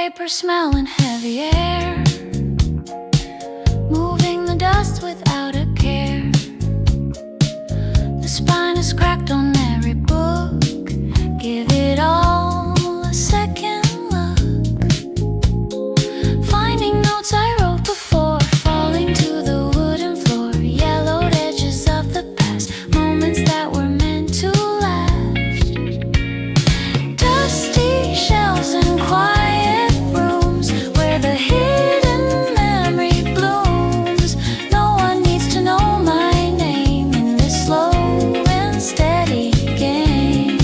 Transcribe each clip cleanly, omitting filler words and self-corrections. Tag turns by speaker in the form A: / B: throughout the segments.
A: paper smell and heavy air, moving the dust without a care. The spine is cracked on every book. Give it all a second look. Finding notes I wrote before, falling to the wooden floor. Yellowed edges of the past, moments that were meant to last. Dusty shelves and quiet rooms where the hidden memory blooms. No one needs to know my name in this slow and steady game.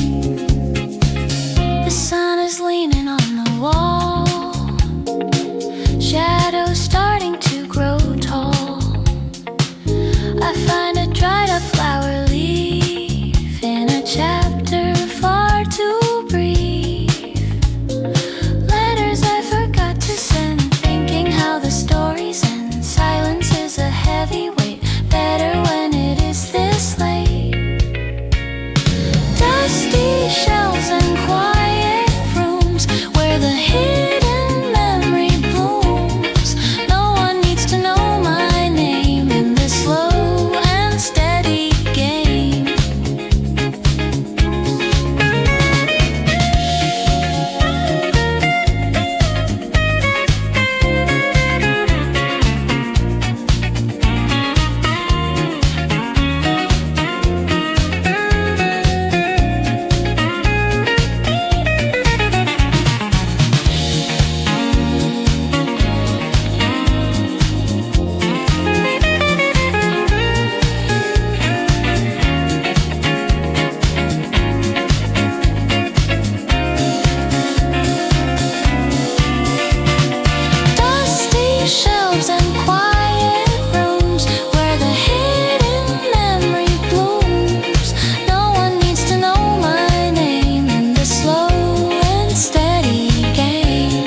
A: The sun is leaning on the wall, shadows starting to grow tall. I find a dried up flower leaf in a chapter far too brief. Letters I forgot to send, thinking how the stories end. Silence is a heavy weight, better when it is this late. Dusty shelves and quiet rooms where the hidden memory blooms. No one needs to know my name in this slow and steady game. Dusty shelves and quiet rooms where the hidden memory blooms. No one needs to know my name in this slow and steady game.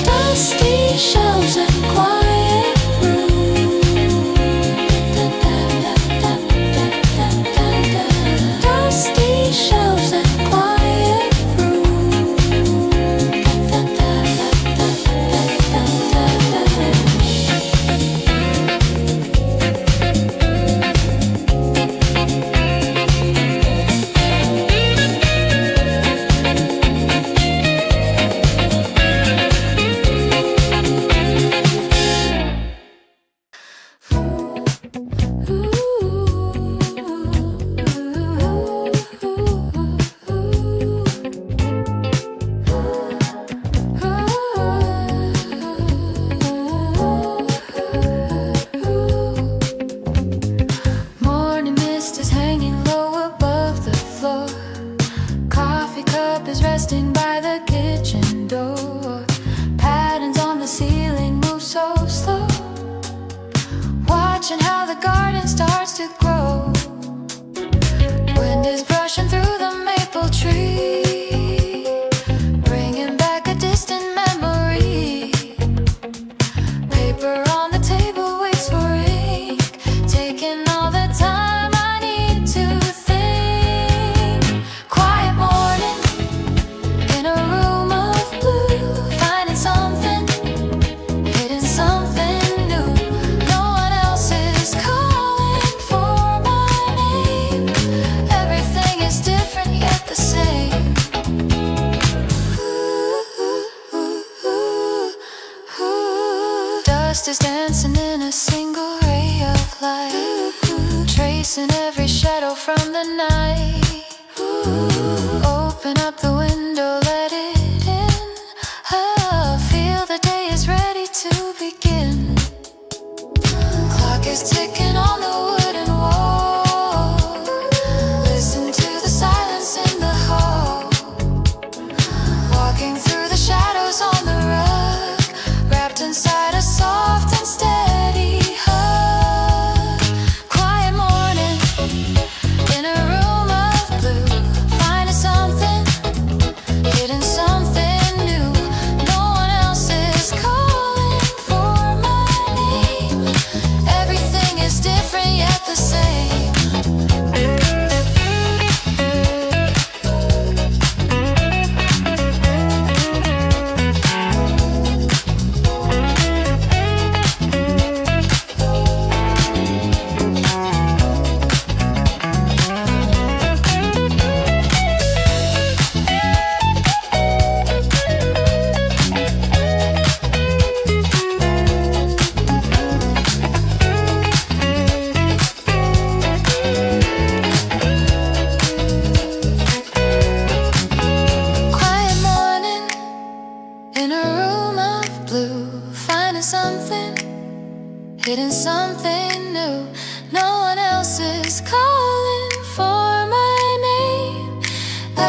A: Dusty shelves and quiet rooms. Dusty shelves and quiet rooms. Morning mist is hanging low above the floor. Coffee cup is resting by the kitchen door. Patterns on the ceiling move so slow. Watching how the garden starts to grow. Wind is brushing through the maple tree, bringing back a distant memory. Paper on the table waits for ink, taking all the time I need to think. Quiet morning in a room of blue, finding something, hidden something new. No one else is calling for my name. Everything is different yet the same. Dust is dancing in a single ray of light, tracing every shadow from the night. Open up the window, let it in. Feel the day is ready to begin. Clock is ticking on the wooden wall. Listen to the silence in the hall. Walking through the shadows on the rug, wrapped inside a soft and steady hug. Quiet morning in a room of blue,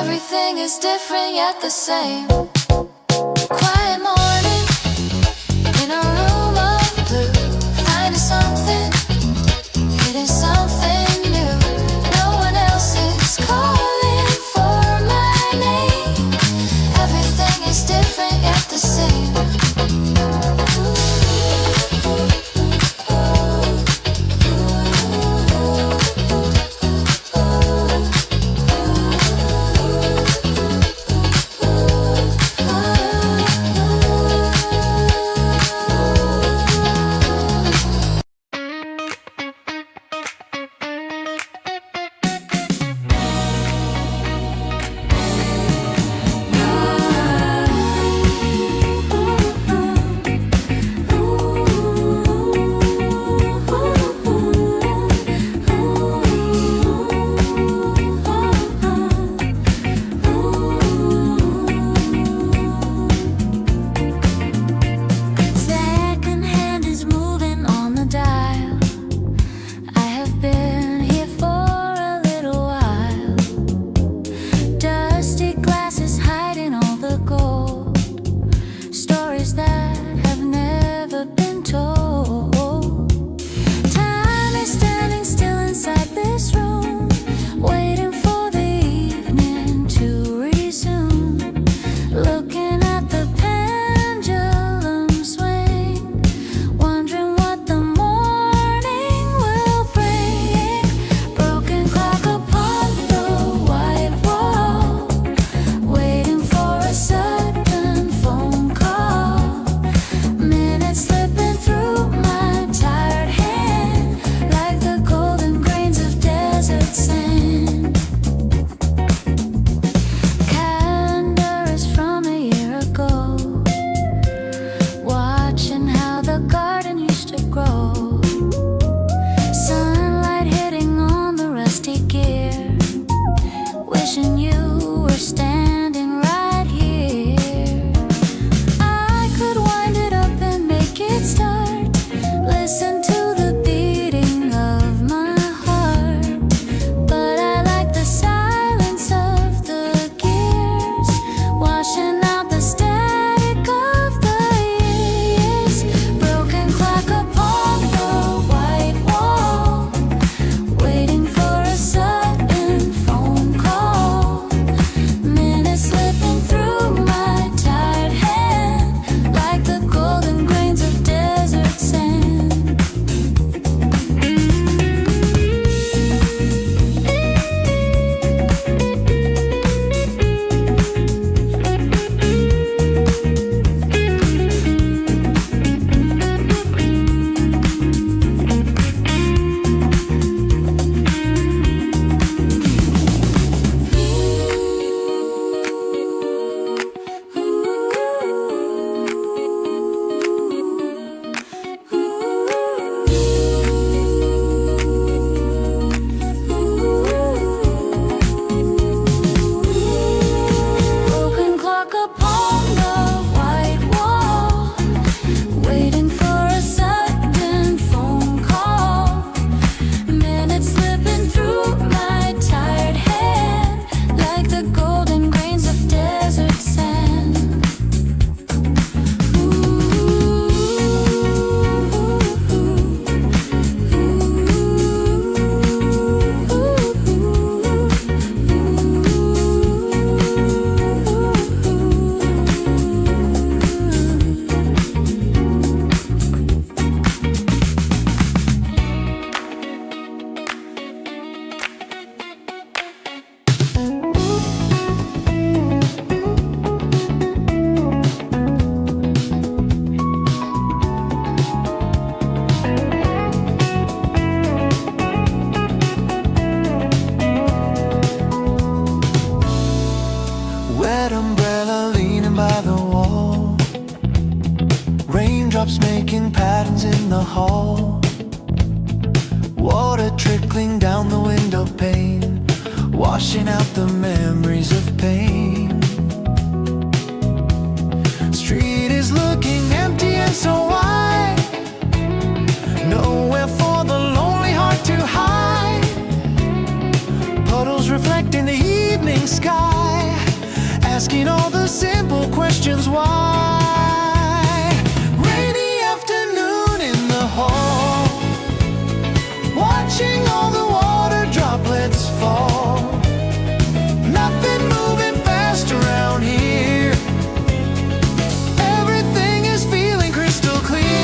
A: Everything is different yet the same. Quiet morning in a room of blue, finding something, hitting something new. No one else is calling for my name. Everything is different yet the same.
B: Raindrops making patterns in the hall, water trickling down the window pane, washing out the memories of pain. Street is looking empty and so wide, nowhere for the lonely heart to hide. Puddles reflect in the evening sky, asking all the simple questions why. Rainy afternoon in the hall, watching all the water droplets fall. Nothing moving fast around here. Everything is feeling crystal clear.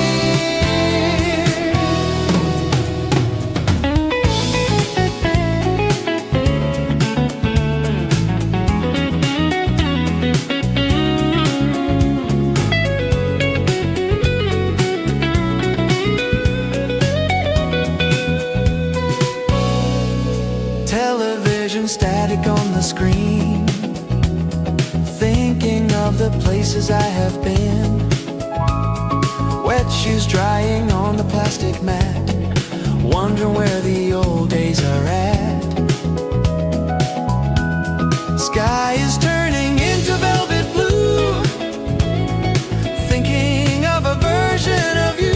B: Television static on the screen, thinking of the places I have been. Wet shoes drying on the plastic mat, wondering where the old days are at. Sky is turning into velvet blue, thinking of a version of you.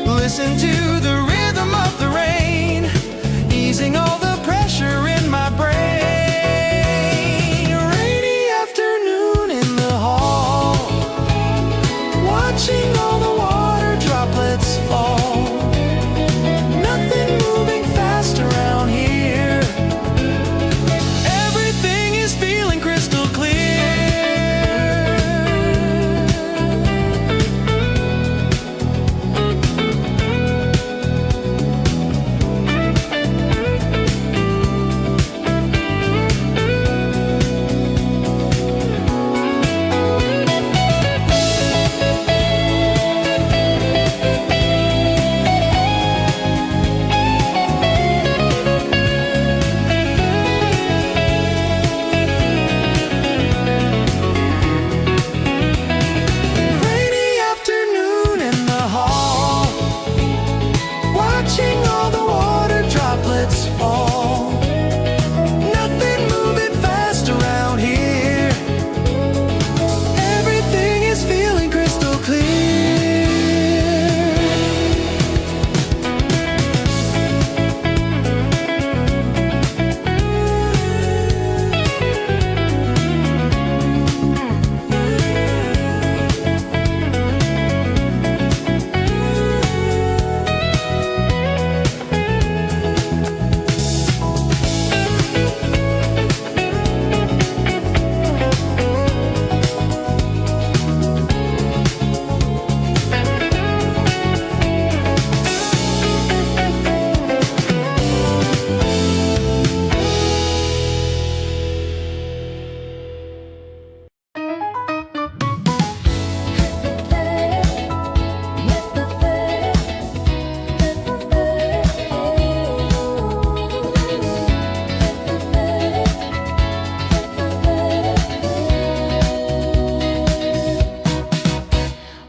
B: Listen to the rhythm of the rain, easing all the pressure in my brain. Rainy afternoon in the hall, watching all the water droplets fall. Nothing moving fast around here. Everything is feeling crystal clear. Rainy afternoon in the hall, watching all the water droplets fall. Nothing moving fast around here. Everything is feeling crystal clear.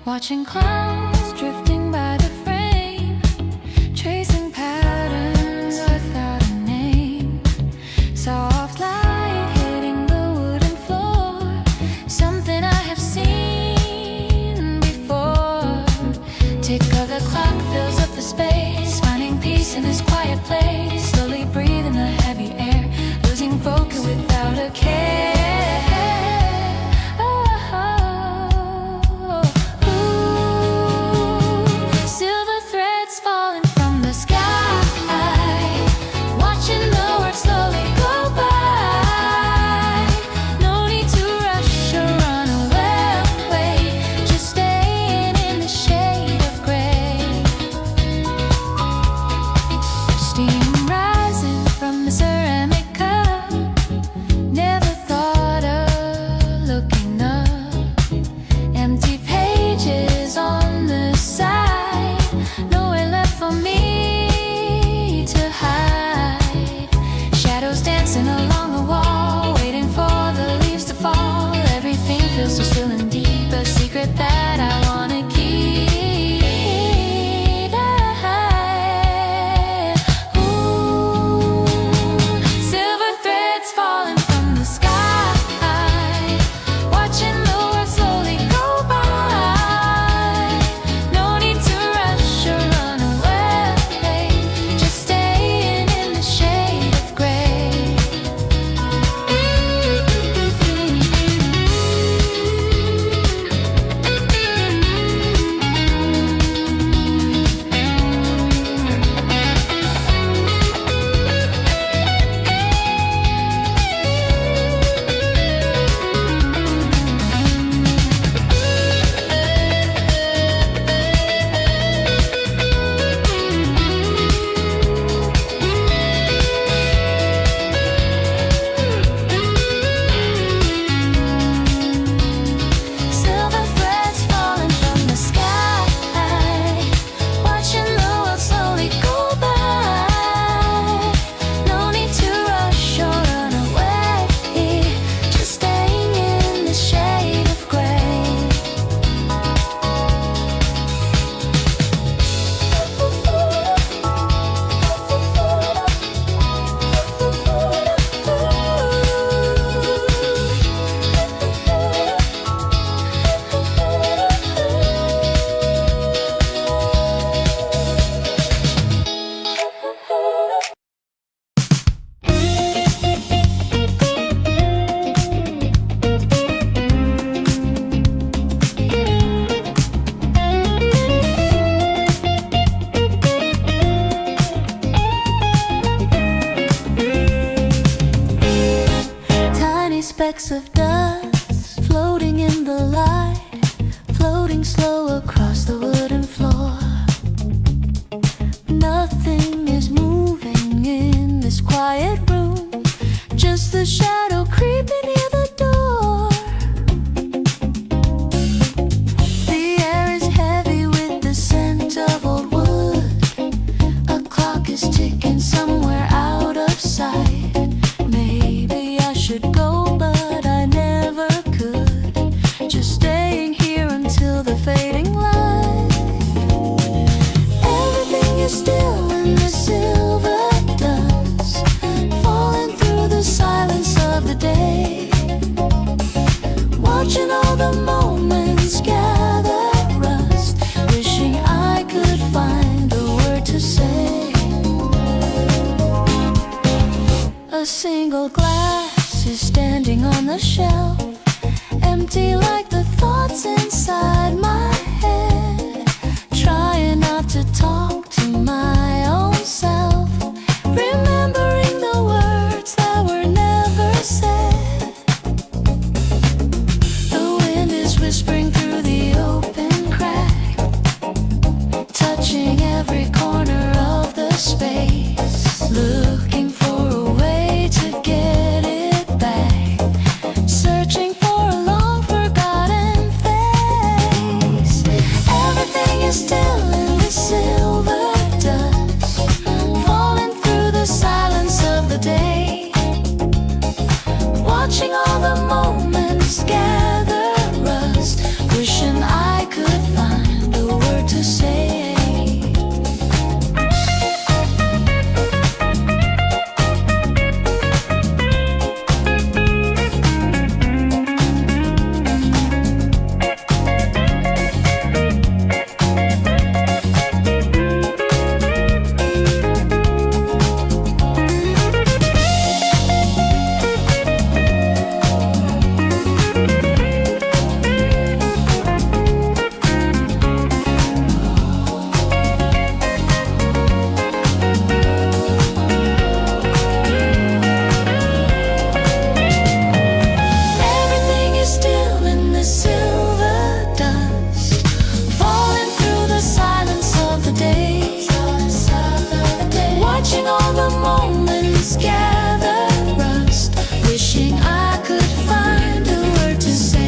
A: Watching clouds drifting by the frame, tracing patterns without a name. Soft light hitting the wooden floor, something I have seen before. Tick of the clock fills up the space, finding peace in this quiet place. Slowly breathing the heavy air, losing focus without a care. Silver threads falling from the sky, watching the world slowly go by. No need to rush or run away, just staying in the shade of gray. Steam right specks of dust floating in the light, floating slow across the wooden floor. Nothing is moving in this quiet room, just the shadow creeping near the door. The air is heavy with the scent of old wood. A clock is ticking somewhere out of sight. Maybe I should go, but I never could. Just staying here until the fading light. Everything is still in the silver dust, falling through the silence of the day. Watching all the moments gather rust, wishing I could find a word to say. A single glass is standing on the shelf, empty like the thoughts inside my head. Trying not to talk to my own self, remembering the words that were never said. The wind is whispering through the open crack, touching every corner of the space, looking for a way to get it back, searching for a long forgotten face. Everything is still in the silver dust, falling through the silence of the day. Watching all the moments gather rust, wishing I could find a word to say. Everything is still in the silver dust, falling through the silence of the day. Watching all the moments gather rust, wishing I could find a word to say.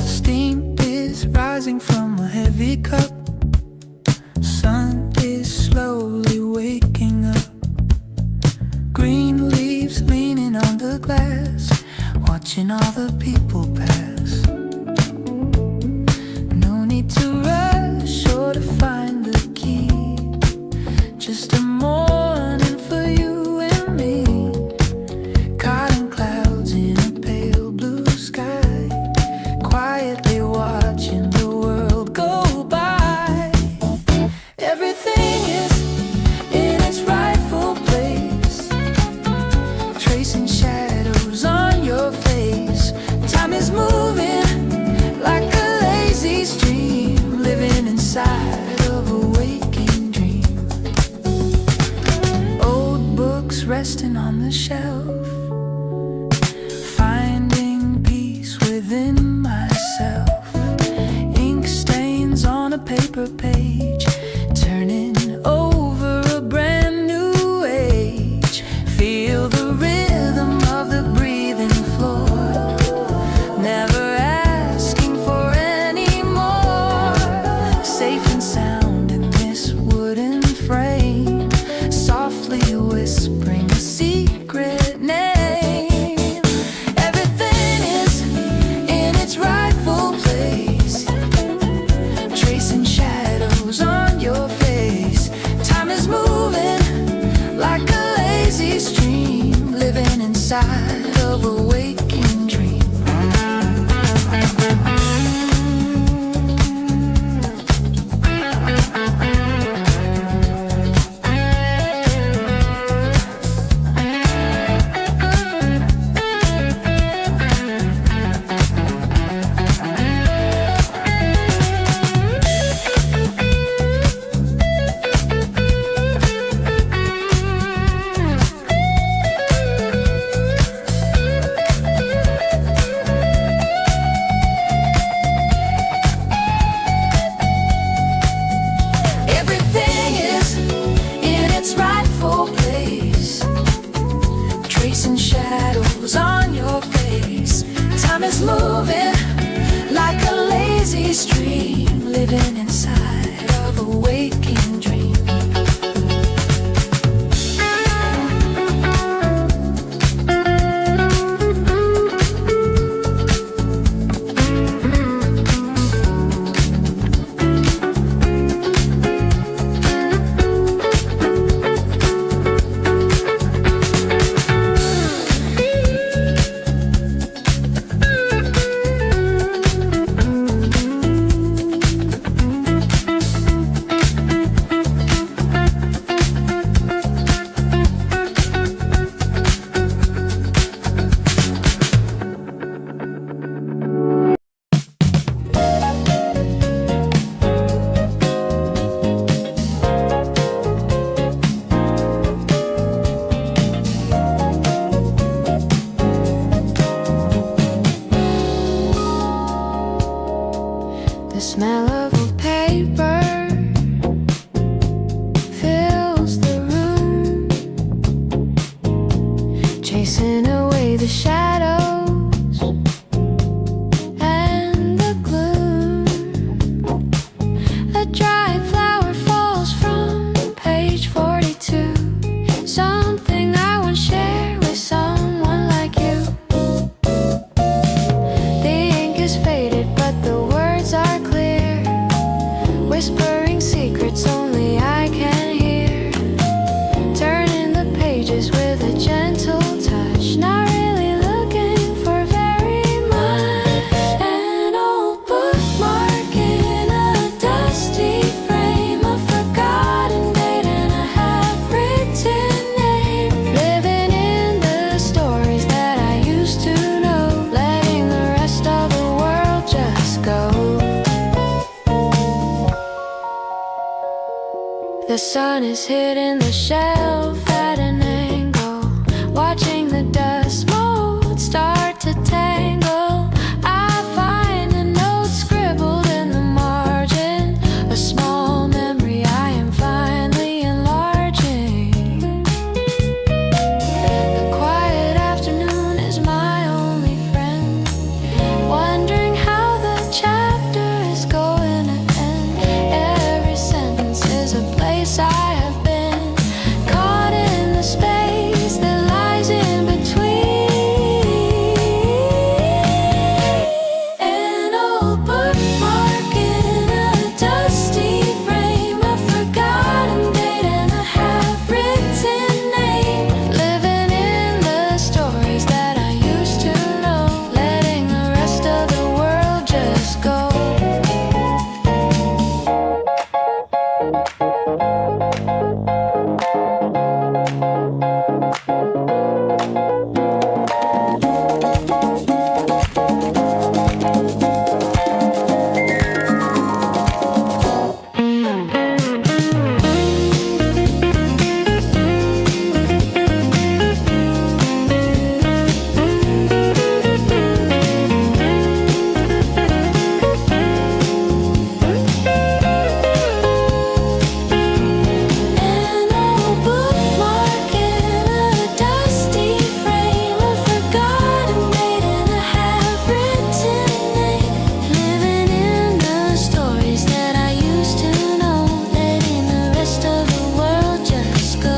A: Steam is rising from a heavy cup, sun is slowly waking up. Green leaves leaning on the glass, watching all the people pass. No need to rush or to find the key, just a morning for you and me. Caught in clouds in a pale blue sky, quietly watching the world go by. Everything is in its rightful place, tracing shadows on your face. Time is moving like a lazy stream, living inside of a waking dream. Old books resting on the shelf, finding peace within myself. Ink stains on a paper page, turning over a brand new age. Feel the rhythm of the breathing floor, never asking for any stream, living inside of a waking dream. The smell of old paper fills the room, chasing away the shadows and the gloom. A dry flower falls from page 42, something I once shared with someone like you. The ink is faded, but the words are clear, whispering secrets only I can hear. Turning the pages with a gentle touch, not really looking for very much. An old bookmark in a dusty frame, a forgotten date and a half-written name. Living in the stories that I used to know, letting the rest of the world just go. The sun is hitting the shelf at an angle, watching the dust mold start to tangle. I find a note scribbled in the margin, a small memory I am finally enlarging. The quiet afternoon is my only friend, wondering how the chapter is going to end. Every sentence is a place I have been, caught in the space that lies in between. An old bookmark in a dusty frame, a forgotten date and a half-written name. Living in the stories that I used to know, letting the rest of the world just go. An old bookmark in a dusty frame, a forgotten date and a half-written name. Living in the stories that I used to know, letting the rest of the world just go.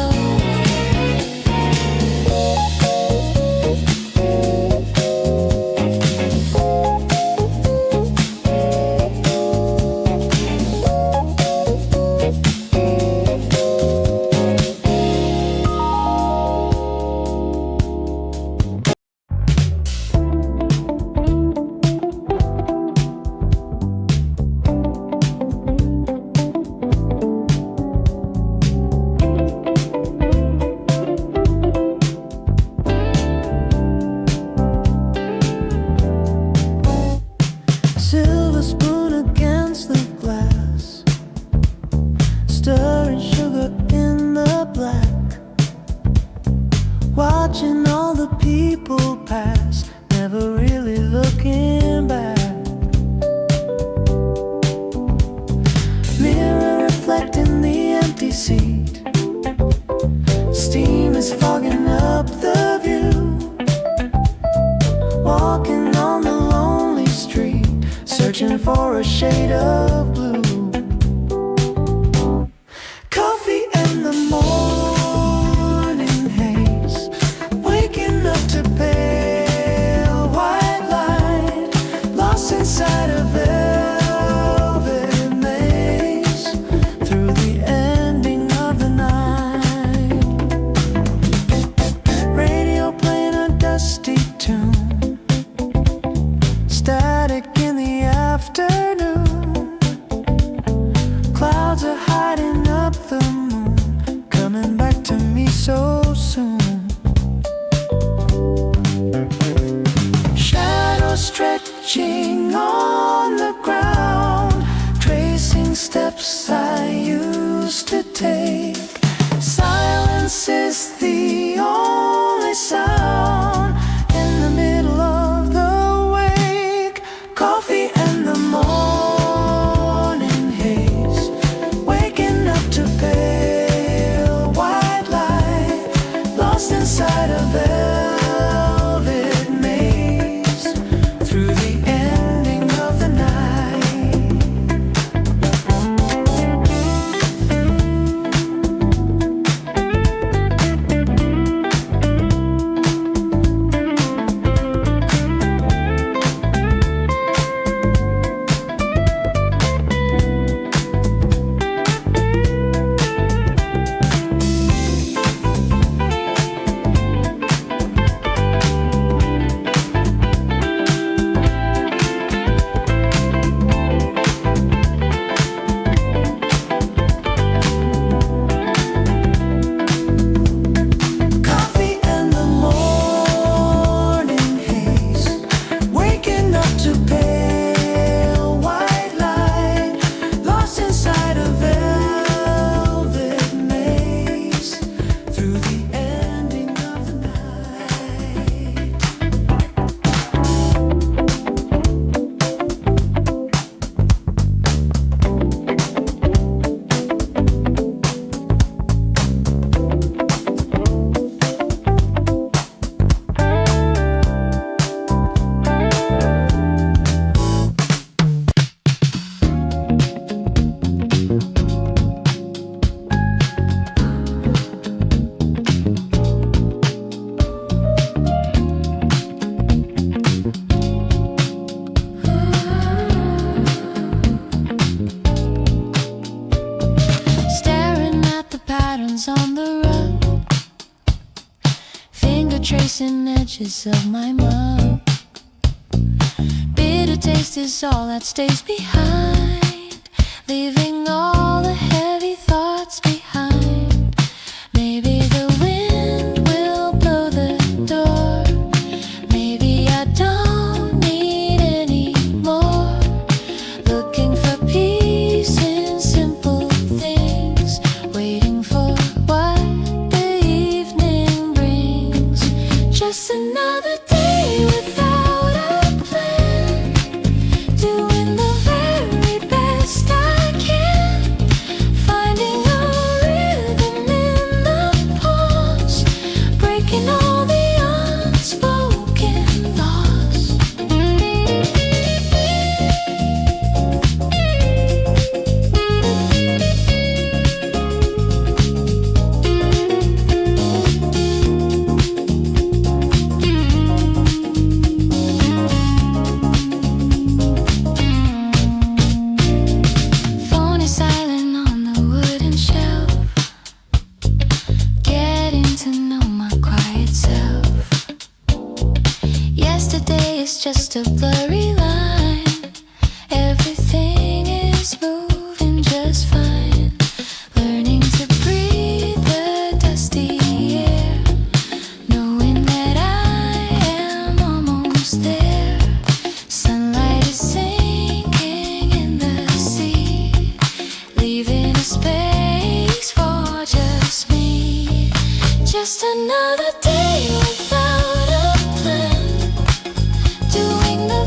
A: Silver spoon against the glass, stirring sugar in the black, watching all the people pass, never really looking back. Mirror reflecting the empty seat, steam is fogging up the view. Walking on the lonely street, searching
B: searching for a shade of blue. Coffee in the morning haze, waking up to pale white light, lost inside a velvet maze, through the ending of the night. Radio playing a dusty tune, static in the afternoon. Clouds are hiding up the moon, coming back to me so soon. Shadows stretching on the ground, tracing steps I used to take. Silence is the only sound in the middle of the wake. Coffee and the morning haze, waking up to pale white light, lost inside a velvet maze, through the ending of the night. Coffee and the morning haze, waking up to pale white light, lost inside a velvet maze, through the ending of the night. Staring at the patterns on the rug, finger tracing edges of my mug. Bitter taste is all that stays behind, leaving all the heavy thoughts behind. Maybe the wind will blow the door, maybe I don't need any more. Looking for peace in simple things, waiting for what the evening brings. Just another day without a plan, doing the very best I can, finding a rhythm in the pause, breaking all the unspoken laws. Phone is silent on the wooden shelf, getting to know my quiet self. Yesterday is just a blurry line, everything is moving just fine. Learning to breathe the dusty air, knowing that I am almost there. Sunlight is sinking in the sea, leaving a space for just me. Just another day without a plan, doing the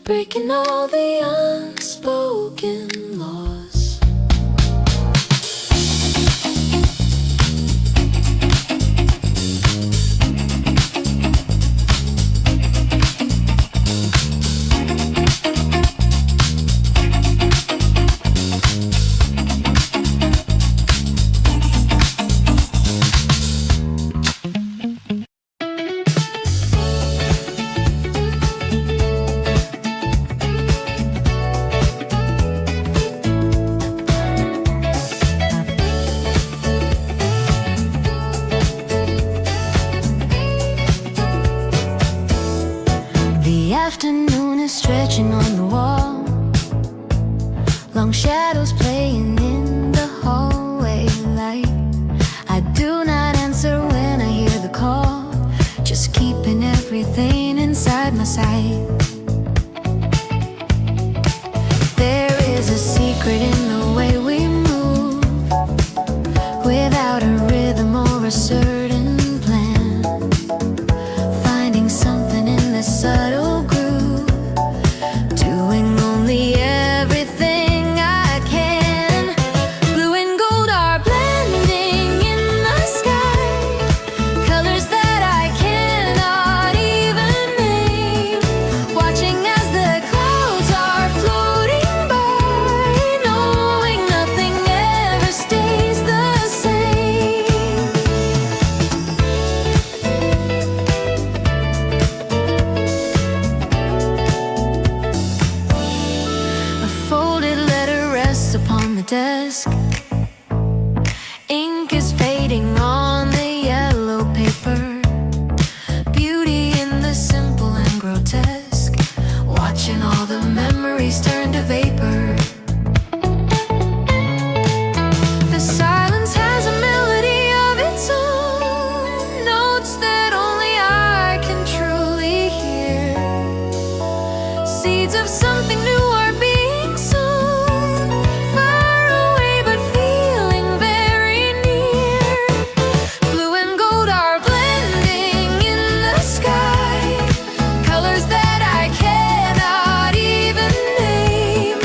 A: breaking all the unspoken laws. The afternoon is stretching on the wall, long shadows playing in the hallway light. I do not answer when I hear the call, just keeping everything inside my sight. There is a secret in the way we move, without a rhythm or a certain plan, finding something in this subtle groove, doing only everything I can. Blue and gold are blending in the sky, colors that I cannot even name, watching as the clouds are floating by, knowing nothing ever stays the same. A folded letter rests upon the desk. Ink is fading on the yellow paper. Beauty in the simple and grotesque, watching all the memories turn to vapor. The silence has a melody of its own, notes that only I can truly hear. Seeds of something new are being sown, far away but feeling very near. Blue and gold are blending in the sky, colors that I cannot even name,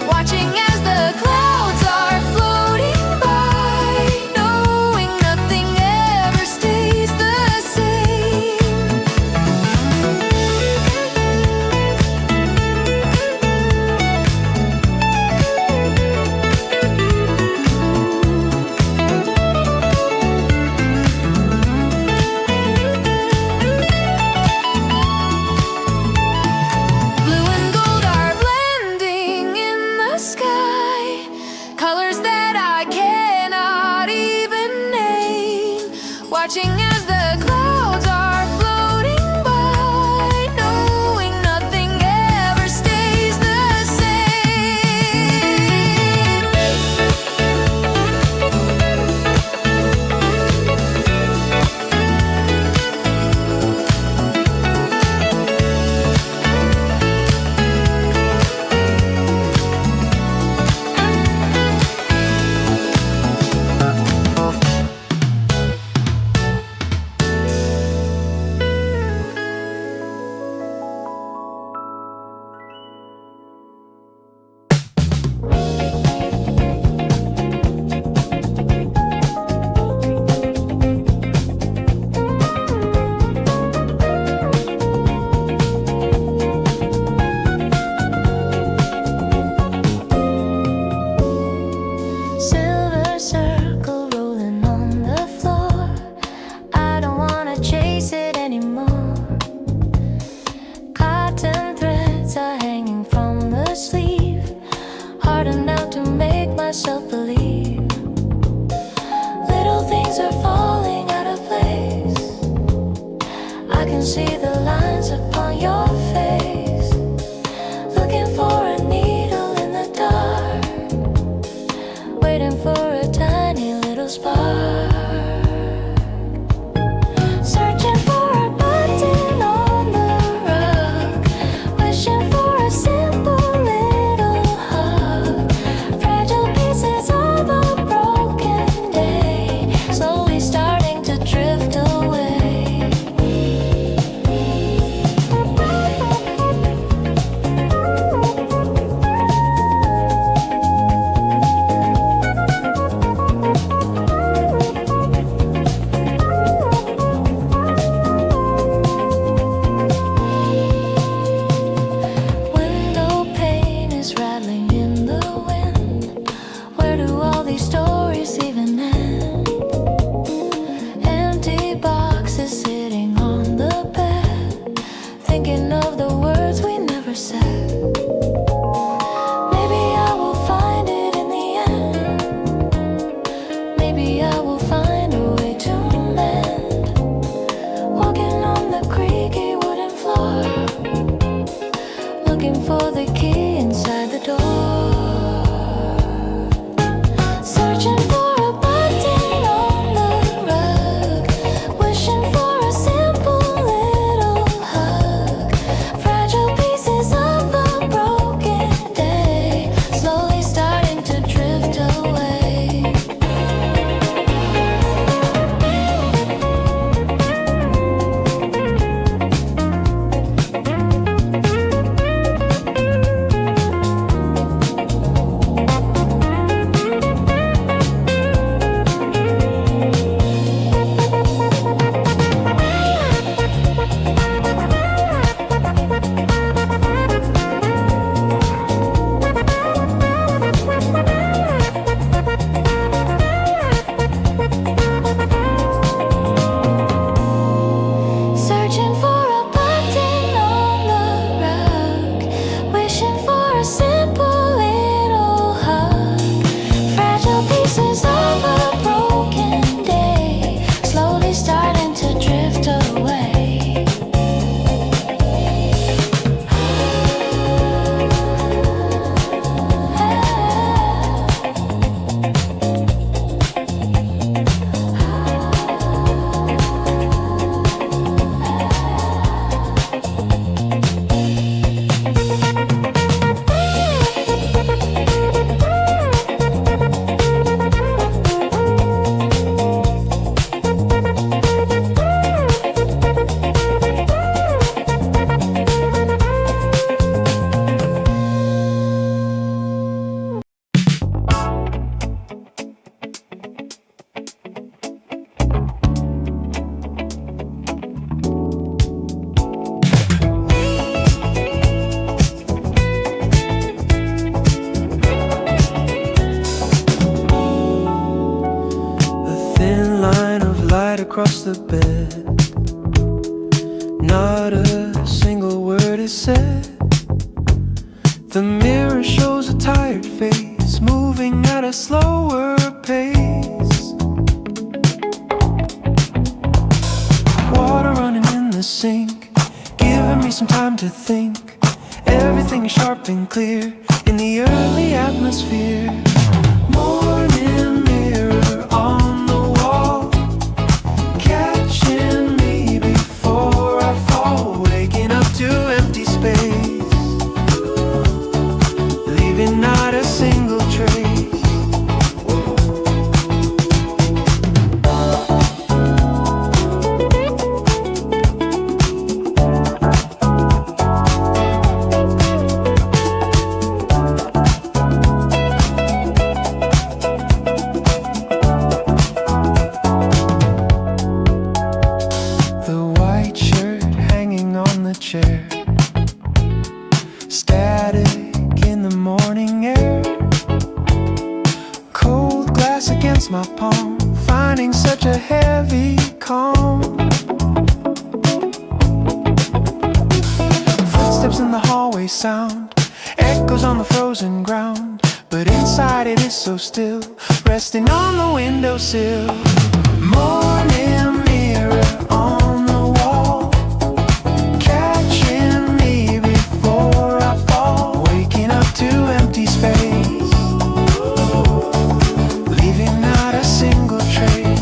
A: watching as the clouds are floating by, knowing nothing ever stays the same. Blue and gold are blending in the sky, colors that I cannot even name, watching as the clouds are floating by, knowing nothing ever stays the same. Silver circle rolling on the floor, I don't wanna chase it anymore. Cotton threads are hanging from the sleeve, hard enough to make myself believe. Little things are falling out of place, I can see the lines upon your face, looking for a needle in the dark, waiting for a tiny little spark. Searching for a button on the rug, wishing for a simple little hug. Fragile pieces of a broken day, slowly starting to drift away. looking for the key inside the door. Searching for a button on the rug, wishing for a simple little hug. Fragile pieces of a broken day, slowly starting to drift away. Searching for a button on the rug, wishing for a simple little hug. Fragile pieces of a broken day, slowly starting to drift away.
B: A thin line of light across the bed. Not a single word is said. The mirror shows a tired face, moving at a slower pace. Water running in the sink, giving me some time to think. Everything is sharp and clear in the early atmosphere. Morning mirror on the wall, catching me before I fall. Waking up to empty space, leaving not a single trace. The white shirt hanging on the chair, static in the morning air. Cold glass against my palm, finding such a heavy calm. Footsteps in the hallway sound, echoes on the frozen ground. But inside it is so still, resting on the windowsill. Morning mirror on the wall, catching me before I fall. Waking up to empty space, leaving not a single trace.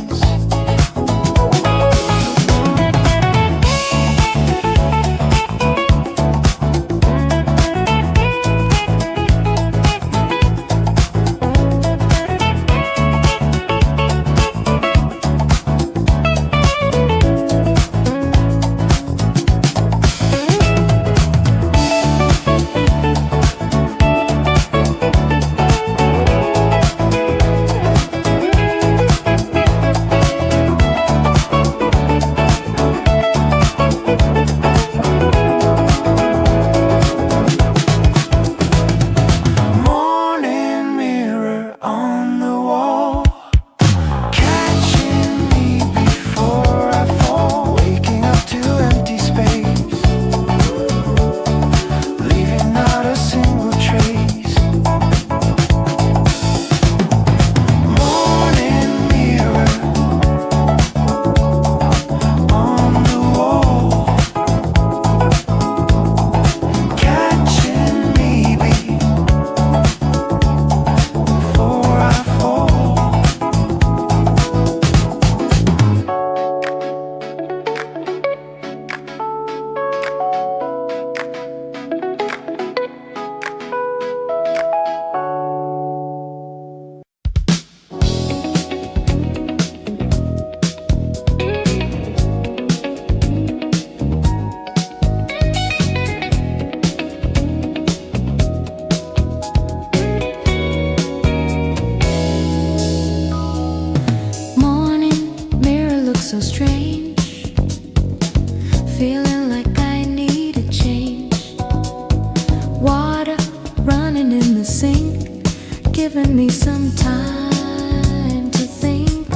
A: given me some time to think.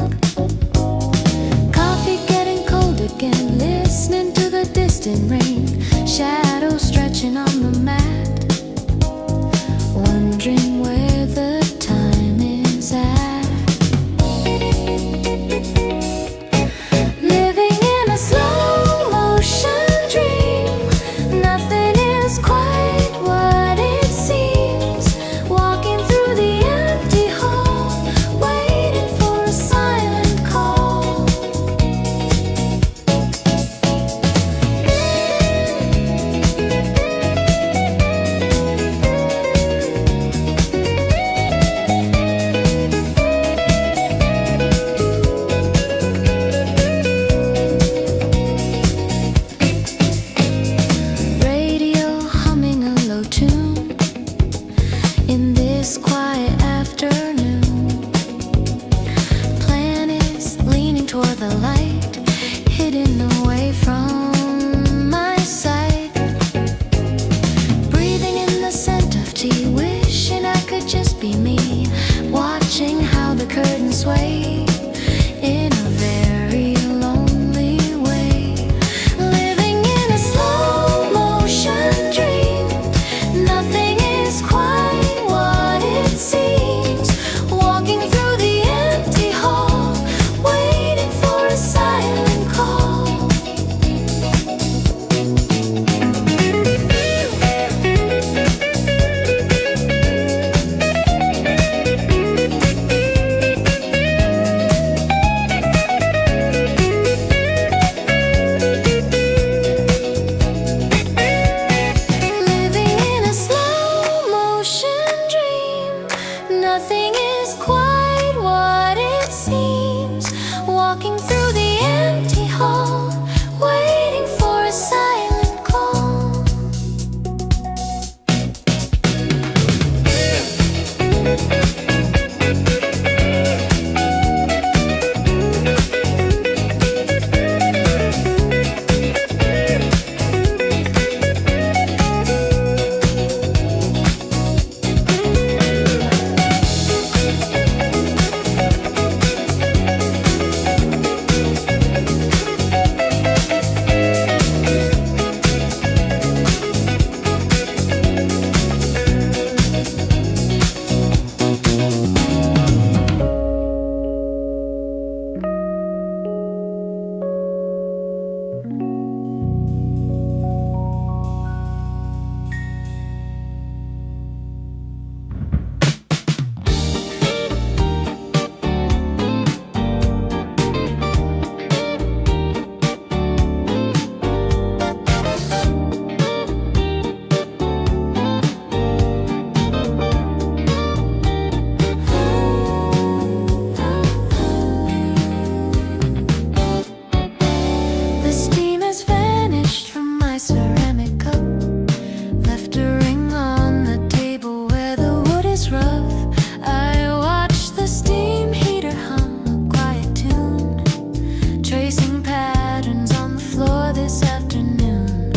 A: Coffee getting cold again, listening to the distant rain, shadows stretching on the mat, wondering where the time is at. Living in a slow motion dream, nothing is quite what it seems. Walking through the empty hall, waiting for a silent call. Radio humming a low tune in this quiet afternoon. Planets leaning toward the light, hidden away from my sight. Breathing in the scent of tea, wishing I could just be me, watching how the curtains sway in a very lonely way. Living in a slow motion dream, nothing is quite what it seems. Walking through the empty hall, waiting for a silent call. Living in a slow motion dream, nothing is quite what it seems. Walking through the empty hall, waiting for a silent call. The steam has vanished from my ceramic cup, left a ring on the table where the wood is rough. I watch the steam heater hum a quiet tune, tracing patterns on the floor this afternoon.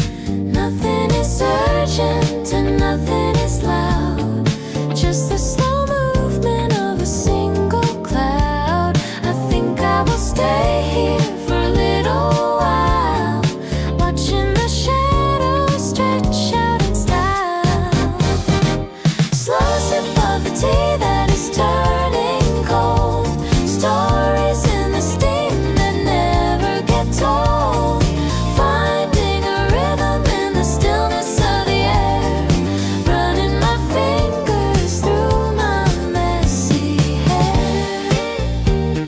A: Nothing is urgent and nothing is loud, just the slow movement of a single cloud. I think I will stay here for a little while, watching the shadows stretch out in style. Slow sip of the tea that is turning cold, stories in the steam that never get told. Finding a rhythm in the stillness of the air, running my fingers through my messy hair.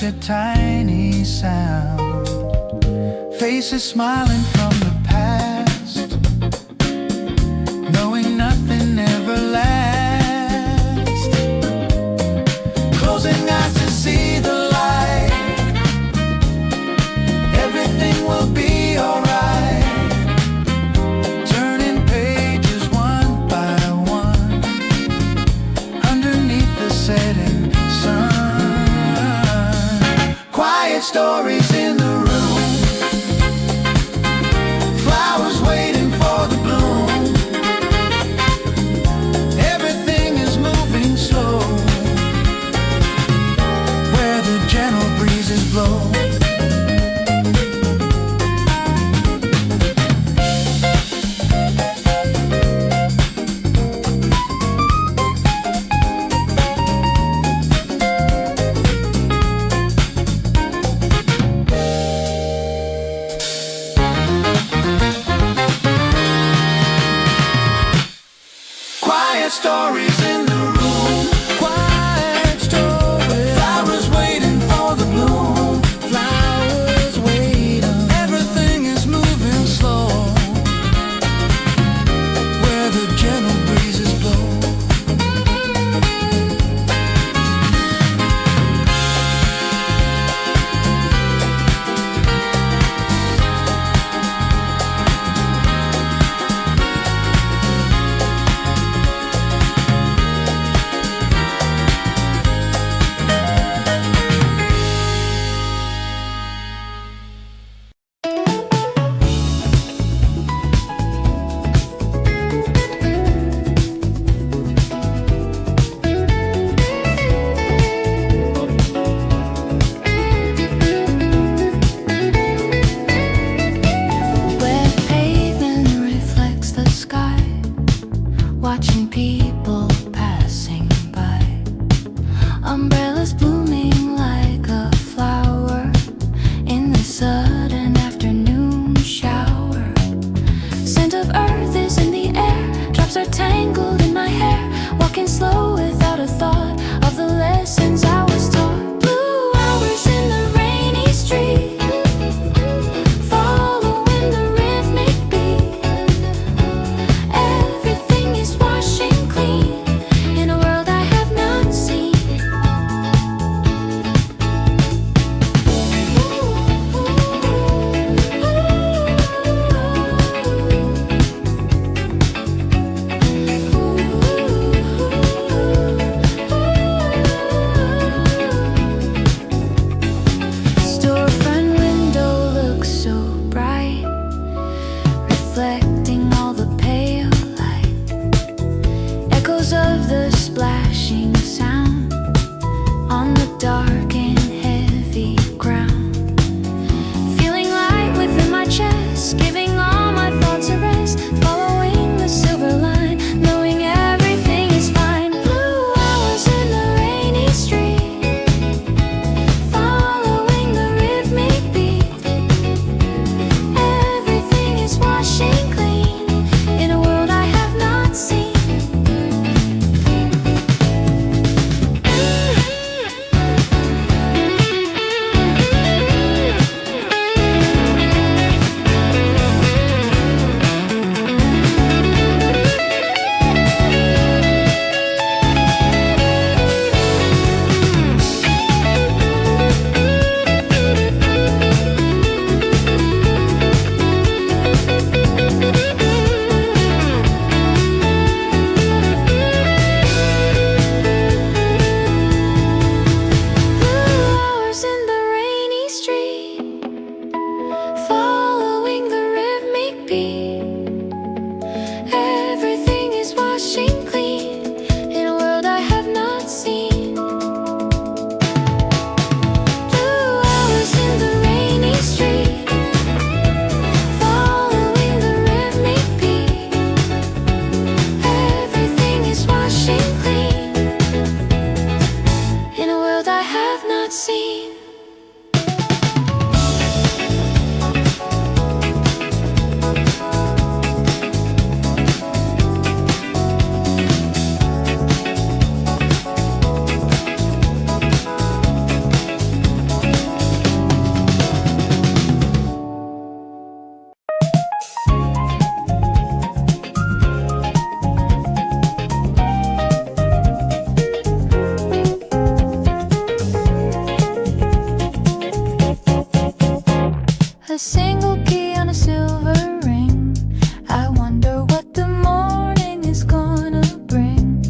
B: a tiny sound. Faces smiling from the past, knowing nothing ever lasts. Closing eyes to see the light, everything will be alright. Turning pages one by one, underneath the setting sun. Quiet stories in the room, flowers waiting for the bloom. Everything is moving slow, where the gentle breezes blow.
A: a single key on a silver ring. I wonder what the morning is gonna bring.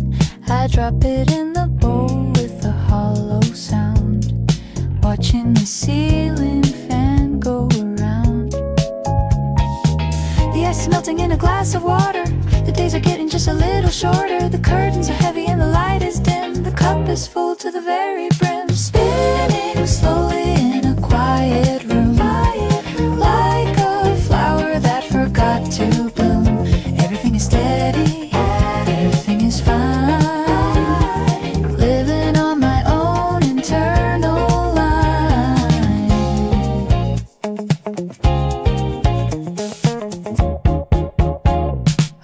A: I drop it in the bowl with a hollow sound, watching the ceiling fan go around. The ice is melting in a glass of water. The days are getting just a little shorter. The curtains are heavy and the light is dim. The cup is full to the very brim. Spinning slowly in a quiet room, like a flower that forgot to bloom. Everything is steady, everything is fine. Living on my own internal line.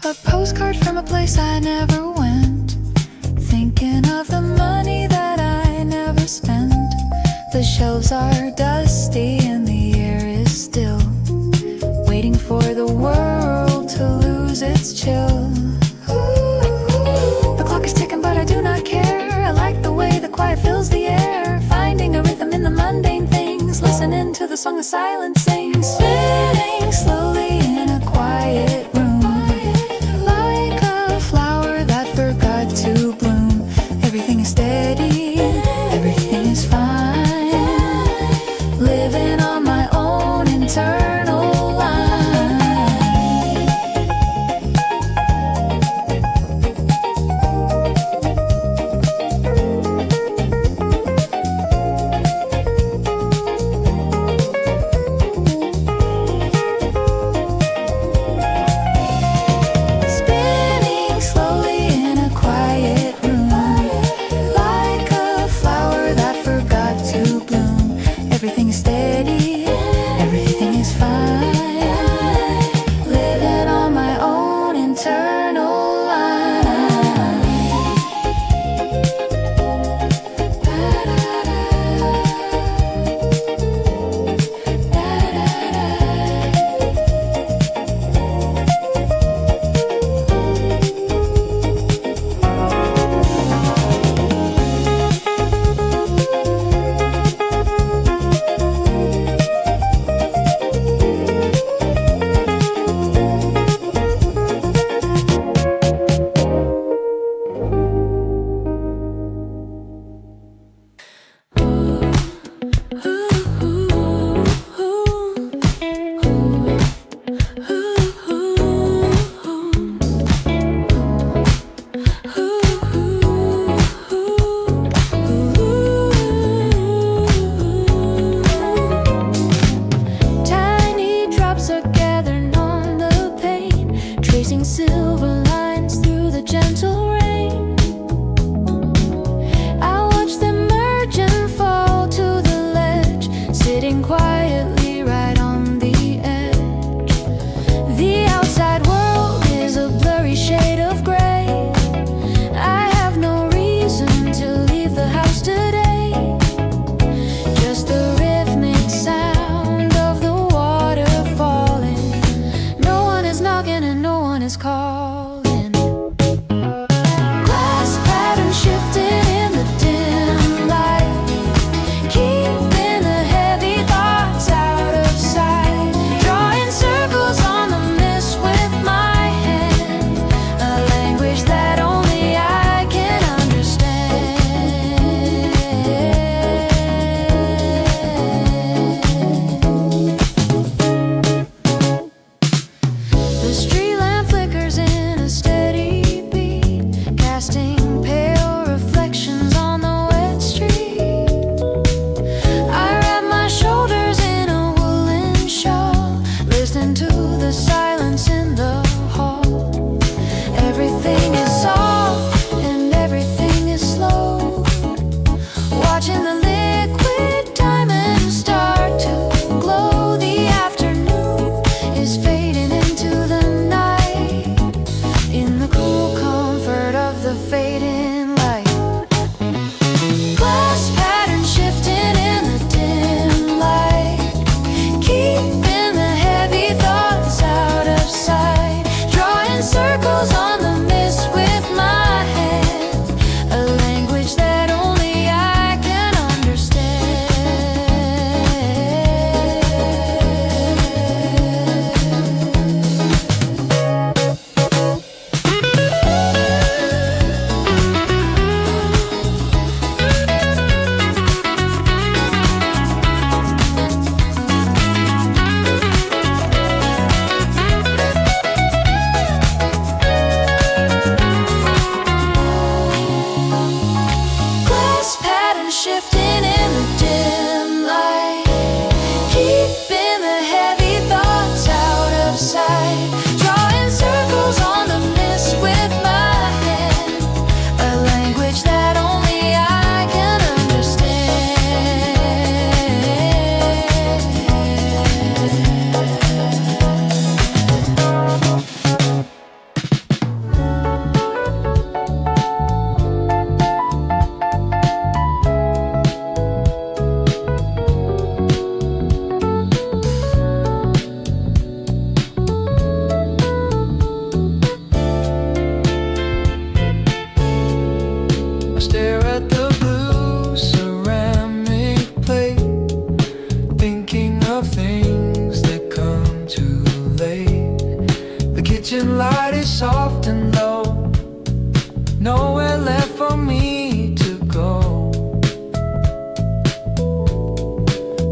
A: A postcard from a place I never went, thinking of the money that I never spent. The shelves are dusty and the air is still, waiting for the world to lose its chill. The clock is ticking but I do not care. I like the way the quiet fills the air, finding a rhythm in the mundane things, listening to the song the silence sings. Spinning slowly in a quiet room, like a flower that forgot to bloom. Everything is steady, everything is fine. Living on my own internal line. Spinning slowly in a quiet room, like a flower that forgot to bloom. Everything is steady, everything is fine. Living on my own internal line.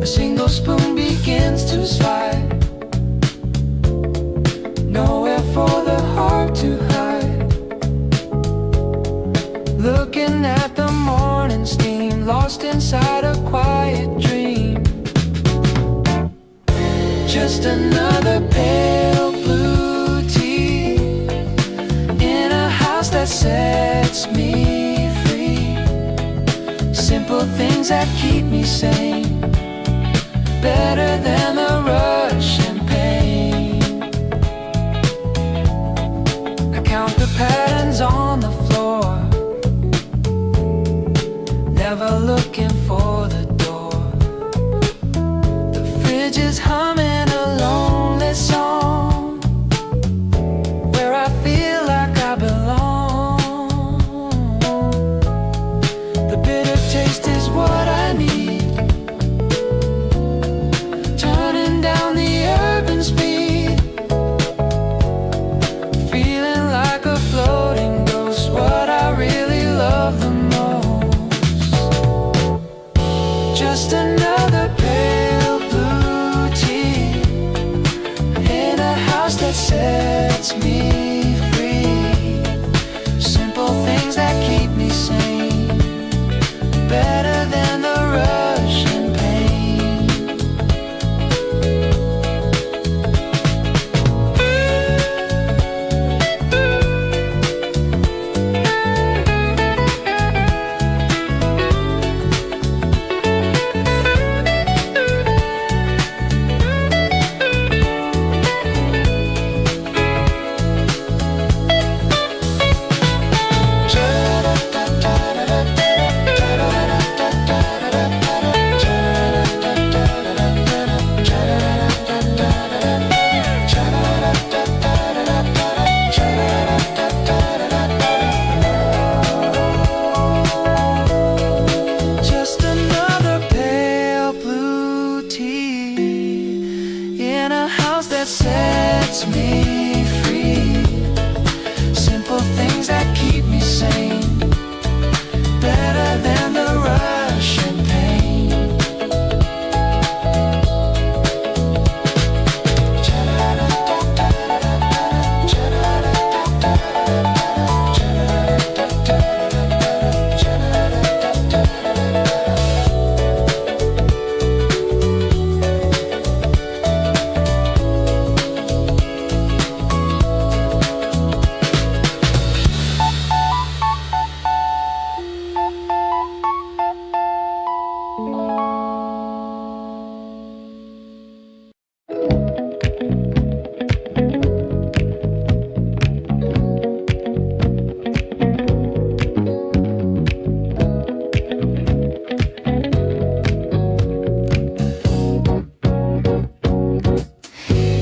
B: A single spoon begins to slide, nowhere for the heart to hide. Looking at the morning steam, lost inside a quiet dream. Just another pale blue tea in a house that sets me free. Simple things that keep me sane, better than the rush and pain. I count the patterns on the floor, never looking for the door. The fridge is humming a lonely song, where I feel like I belong. The bitter taste is what I need, turning down the urban speed, feeling like a floating ghost. What I really love the most, just another pale blue tea in a house that sets me free. Simple things that keep me sane, better than the rush and pain. Just another pale blue tea in a house that sets me free. Simple things that keep me sane, better than the rush and pain.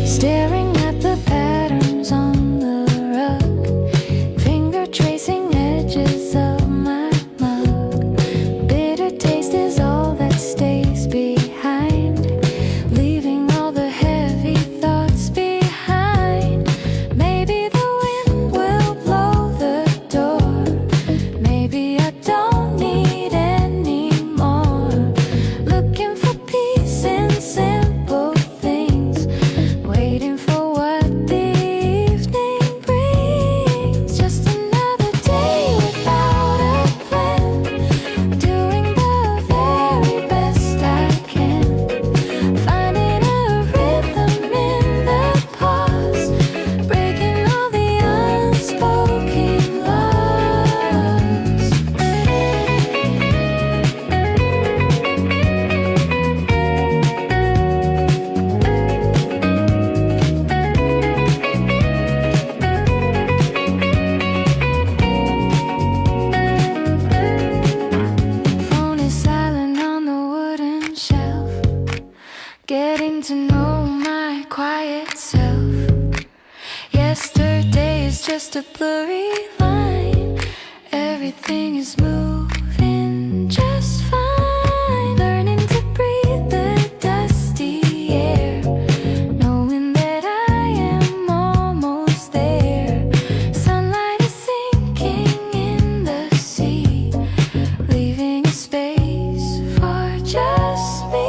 A: Staring at the patterns on the rug, finger tracing edges of my mug. Bitter taste is all that stays behind, leaving all the heavy thoughts behind. Maybe the wind will blow the door, maybe I don't need any more. Looking for peace in simple things, waiting for what the evening brings. Just another day without a plan, doing the very best I can, finding a rhythm in the pause, breaking all the unspoken laws. Phone is silent on the wooden shelf, getting to know my quiet self. Yesterday is just a blurry line, everything is moving just fine. Learning to breathe the dusty air, knowing that I am almost there. Sunlight is sinking in the sea, leaving a space for just me.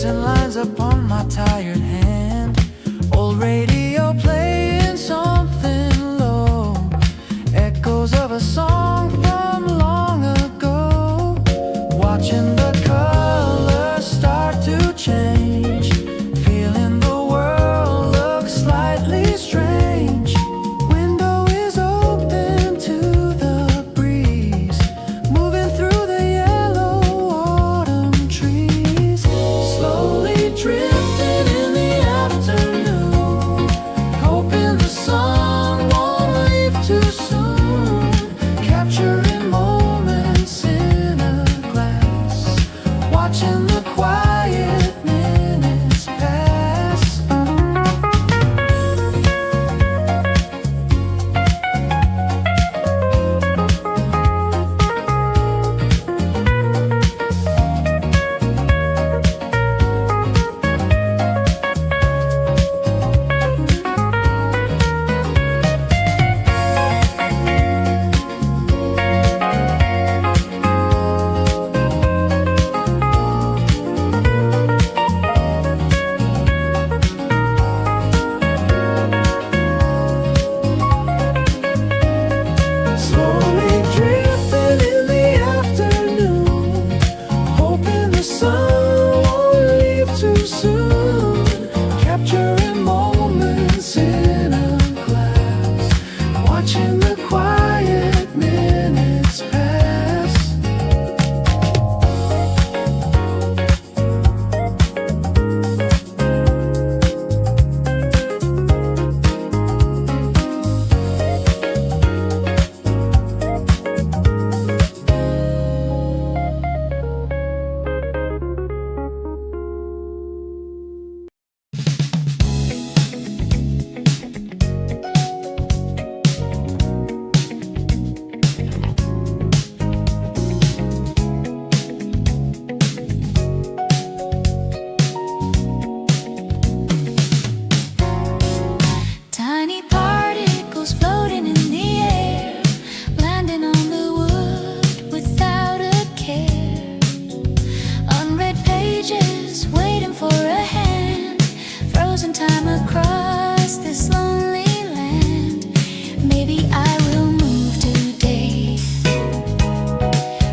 B: tracing lines upon my tired hand. Old radio playing something low, echoes of a song from long ago. Watching the colors start to change, feeling the world look slightly strange. Window is open to the breeze, moving through the yellow autumn trees. Slowly drifting in the afternoon, hoping the sun won't leave too soon. Capturing moments in a glass, watching the quiet minutes pass. Slowly drifting in the afternoon, hoping the sun won't leave too soon. Capturing moments in a glass, watching the quiet minutes pass.
A: Tiny particles floating in the air, landing on the wood without a care. Unread pages waiting for a hand, frozen time across this lonely land. Maybe I will move today,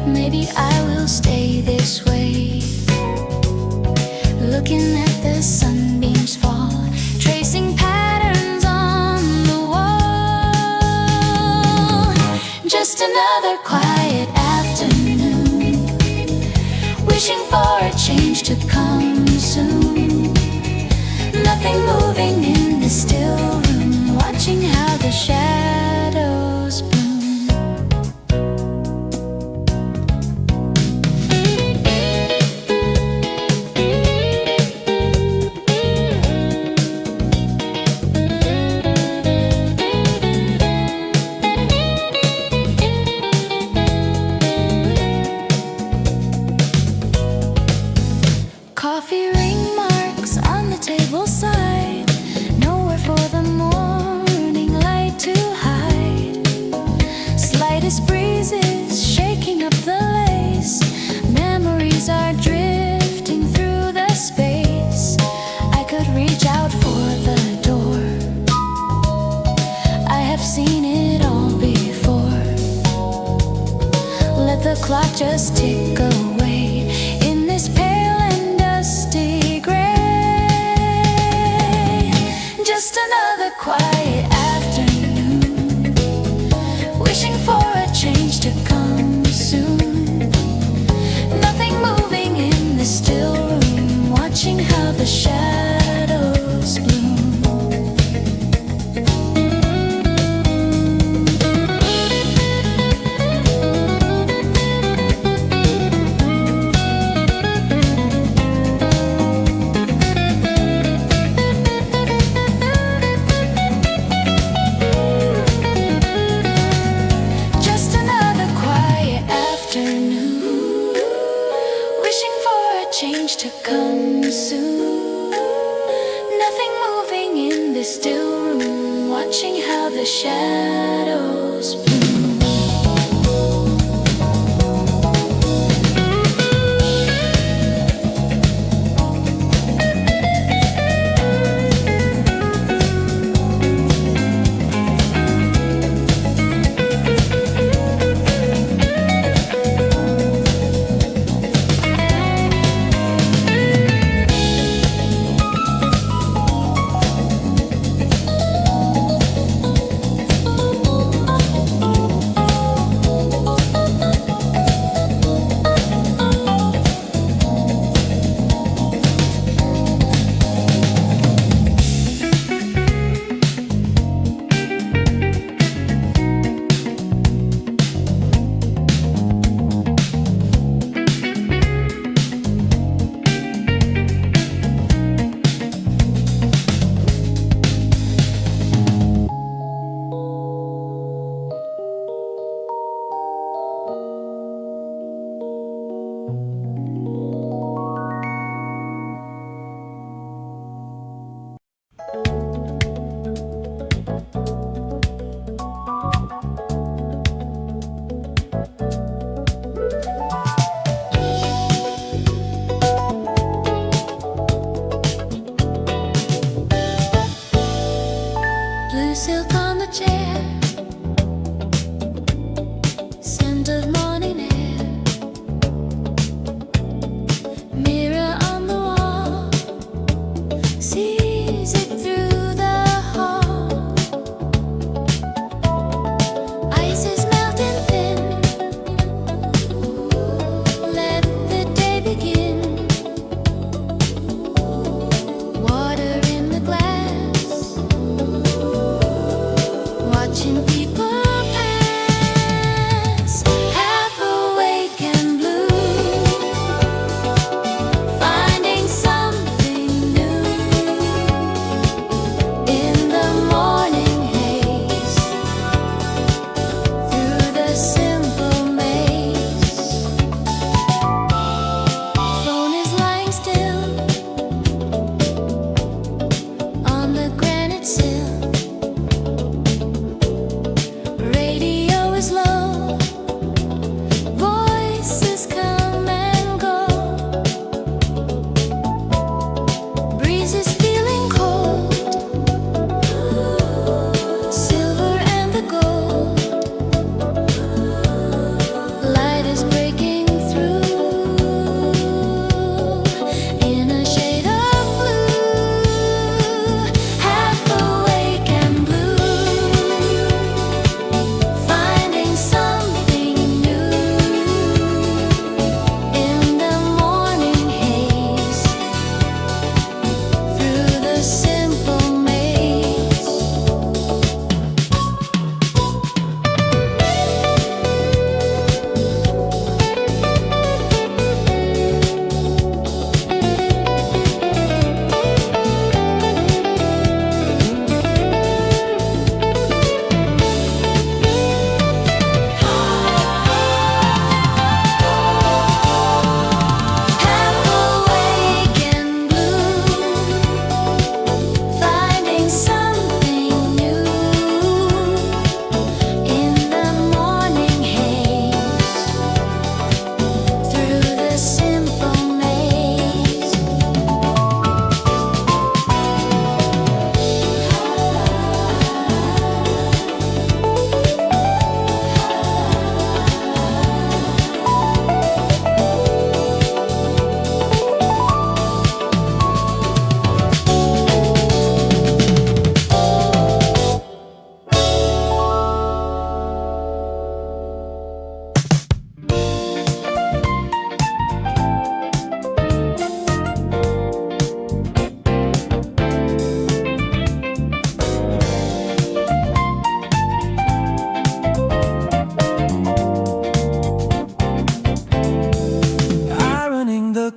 A: maybe I will stay this way. Looking at the sunbeams fall, tracing patterns on the wall. Just another quiet afternoon, wishing for a change to come soon. Nothing moving in the still room, watching how the shadows bloom. Coffee ring marks on the table side, nowhere for the morning light to hide. Slightest breezes shaking up the lace, memories are drifting through the space. I could reach out for the door, I have seen it all before. Let the clock just tick away in this pale and dusty gray. Just another quiet afternoon, wishing for a change to come soon. Nothing moving in the still room, watching how the shadows bloom. Just another quiet afternoon, wishing for a change to come soon. Nothing moving in this still room, watching how the shadows bloom.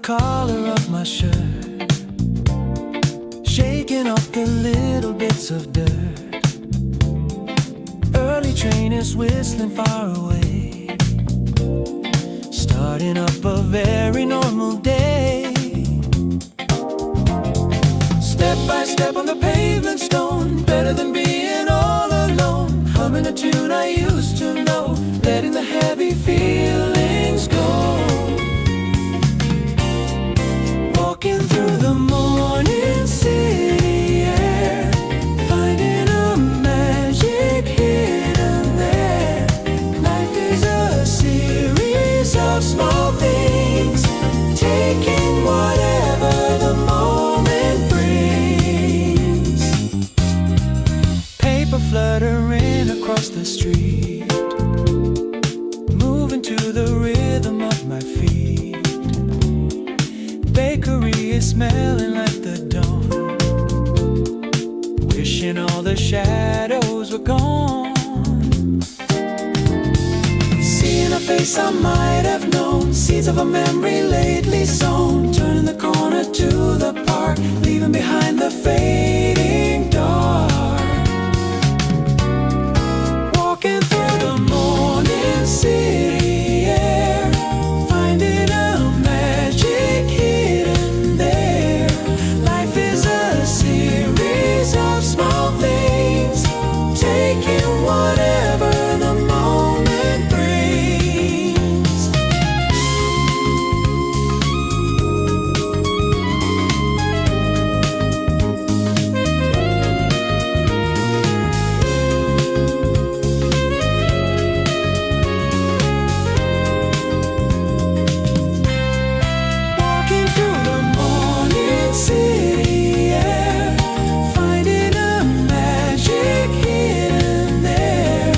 B: collar of my shirt, shaking off the little bits of dirt. Early train is whistling far away, starting up a very normal day. Step by step on the pavement stone, better than being all alone. Humming a tune I used to know, letting the heavy feelings go. Walking through the morning city air, finding a magic hidden there. Life is a series of small things, taking whatever the moment brings. Paper fluttering across the street, moving to the rhythm of my feet. Bakery is smelling like the dawn, wishing all the shadows were gone. Seeing a face I might have known, seeds of a memory lately sown. Turning the corner to the park, leaving behind the fading dark. Walking through the morning city air, finding a magic hidden there. Life is a series of small things, taking whatever the moment brings. Walking through the morning city air, finding a magic hidden there.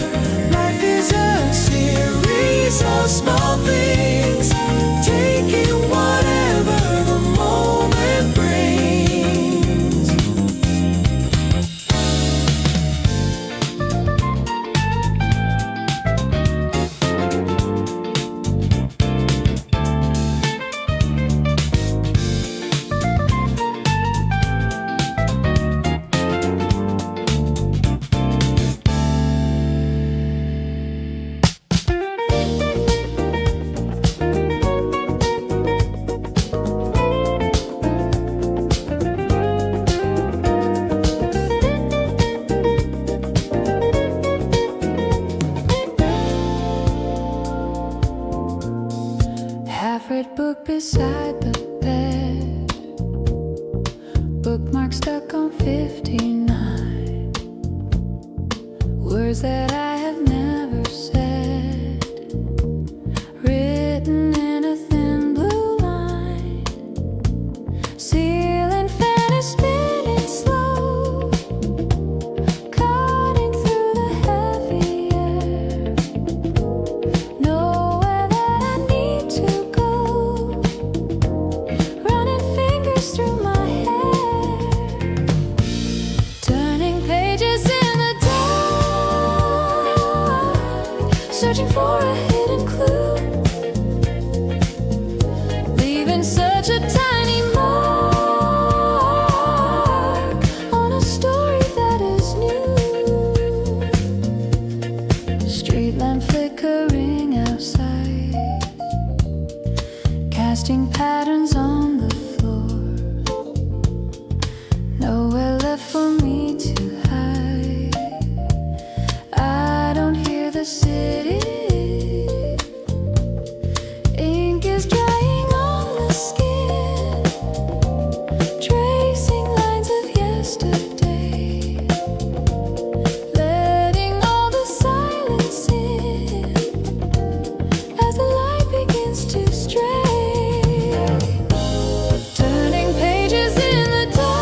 B: Life is a series of small things, taking whatever the moment brings.
A: Half-read book beside the bed, bookmark stuck on 59. Words that I have never said, written in a thin blue line. Ceiling fan is spinning slow, cutting through the heavy air. Nowhere that I need to go, running fingers through my hair. Turning pages in the dark, searching for a hidden clue, leaving such a tiny mark on a story that is new. Street lamp flickering outside, casting patterns on the floor. Nowhere left for me to hide. I don't hear the city. Ink is drying on the skin, tracing lines of yesterday, letting all the silence in as the light begins to stray. Turning pages in the dark,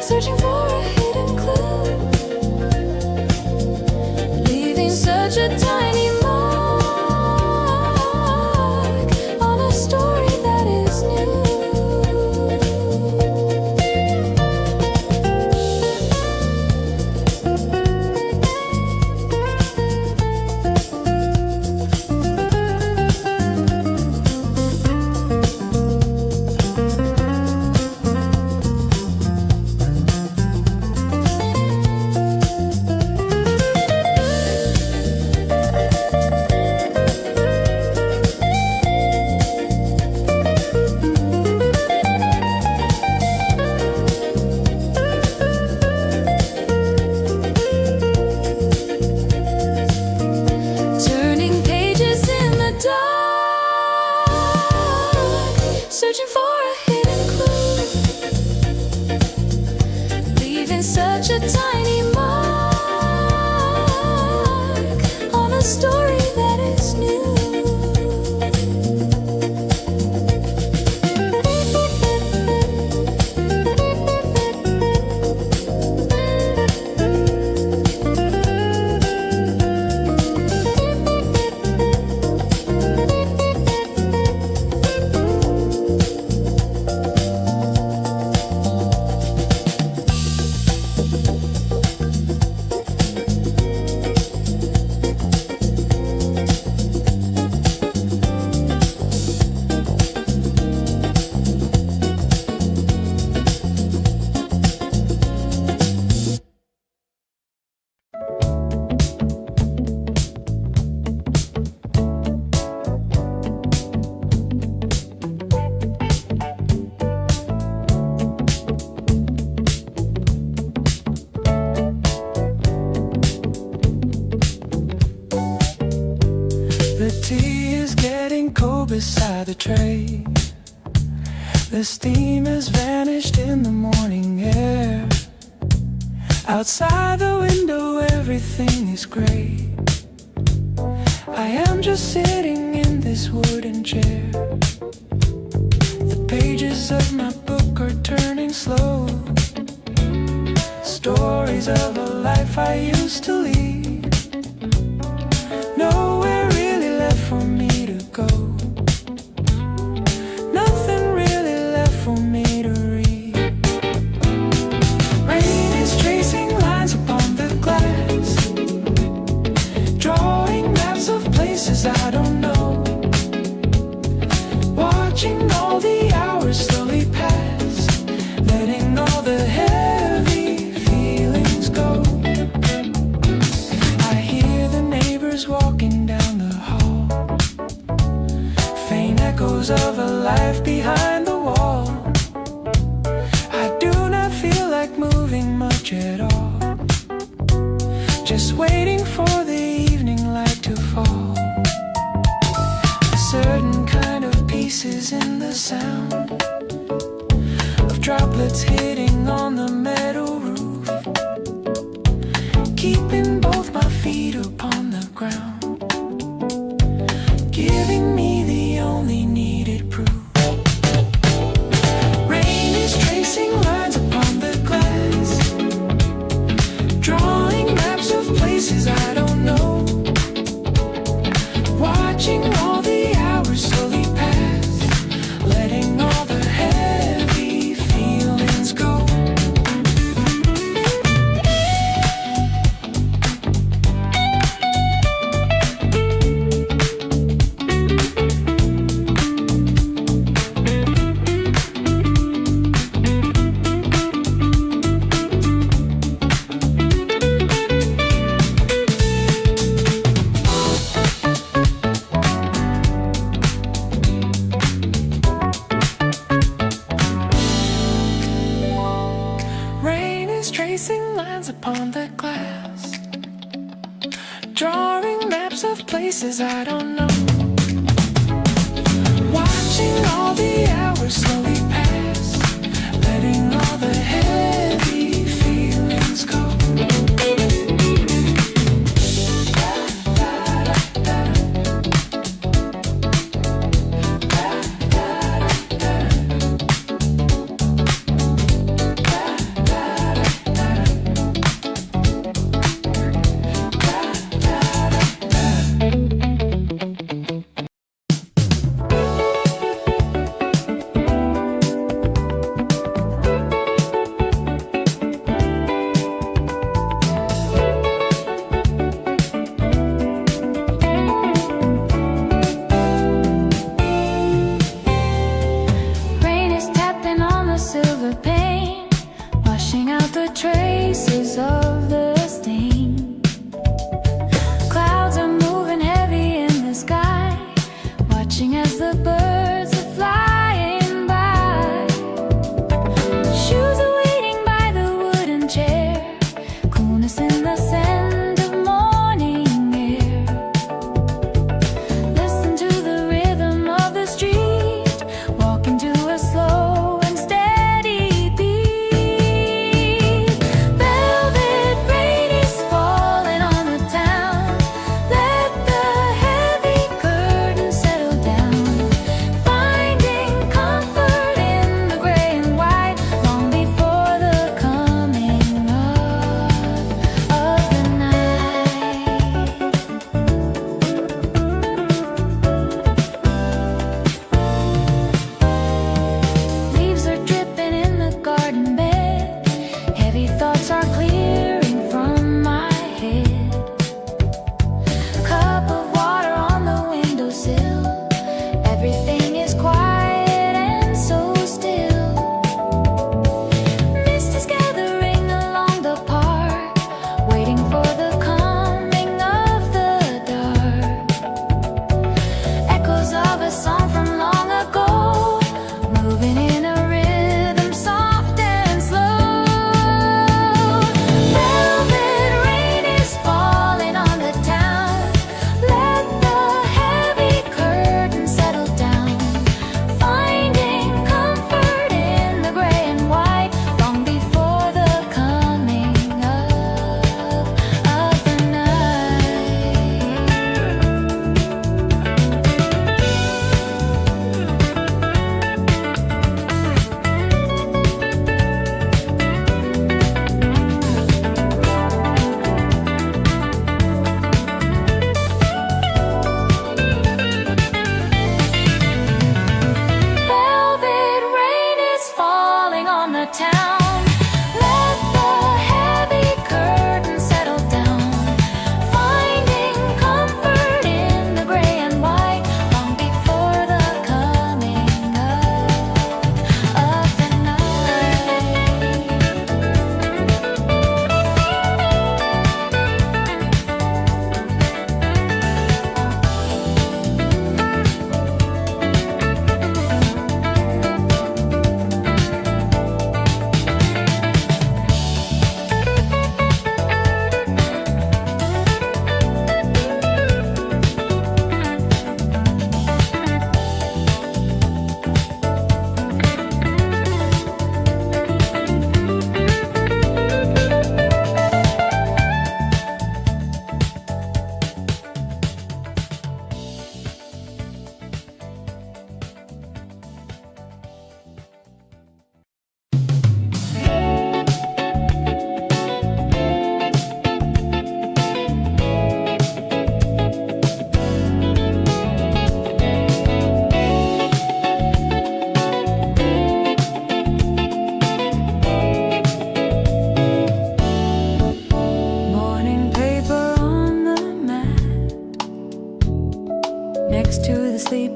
A: searching for a hidden clue, searching for a hidden clue, leaving such a tiny mark on a story that is new.
B: The tea is getting cold beside the tray. The steam has vanished in the morning air. Outside the window everything is gray. I am just sitting in this wooden chair. The pages of my book are turning slow. Stories of a life I used to lead. Nowhere really left for me to go. Nothing really left for me to read. Rain is tracing lines upon the glass, drawing maps of places I don't know. Watching all the hours slowly pass, letting all the heavy feelings go. I hear the neighbors walking down the hall, faint echoes of a life behind the wall. I do not feel like moving much at all, just waiting for the evening light to fall. A certain kind of peace is in the sound of droplets hitting on the metal roof, keeping both my feet upon the ground, giving me the only needed proof. Rain is tracing lines upon the glass, drawing maps of places I don't know. Watching all the hours slowly pass, letting all the heavy feelings go. Rain is tracing lines upon the glass, drawing maps of places I don't know. Watching all the hours slowly pass, letting all the heavy feelings go.
A: Rain is tapping on the silver pane, washing out the traces of the stain. Clouds are moving heavy in the sky, watching as the birds are flying by. Shoes are waiting by the wooden chair, coolness in the scent of morning air. Listen to the rhythm of the street, walking to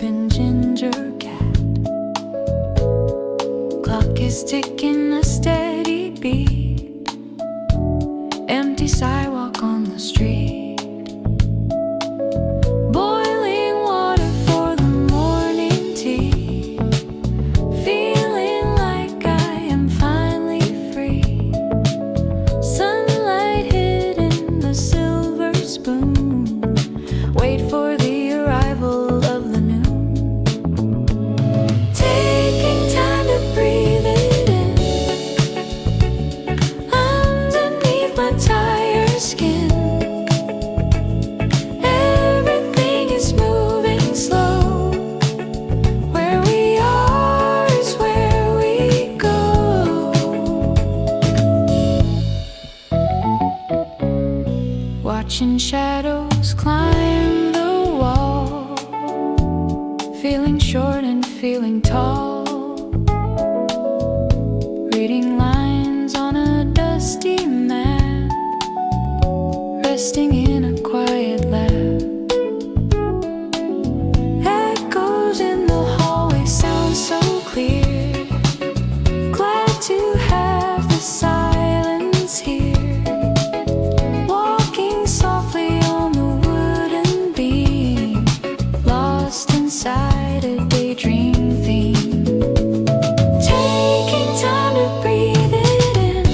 A: sleeping ginger cat. Clock is ticking a steady beat. Empty sidewalk on the street. Boiling water for the morning tea. Feeling like I am finally free. Sunlight hidden the silver spoon. Wait for the arrival of the noon. Taking time to breathe it in. Underneath my tired skin. Everything is moving slow. Where we are is where we go. Watching shadows climb the wall. Feeling short and feeling tall. Reading lines on a dusty map. Resting in a quiet lab. Echoes in the hallway sound so clear. Glad to have the silence here. Walking softly on the wooden beam. Lost inside a daydream theme. Taking time to breathe it in.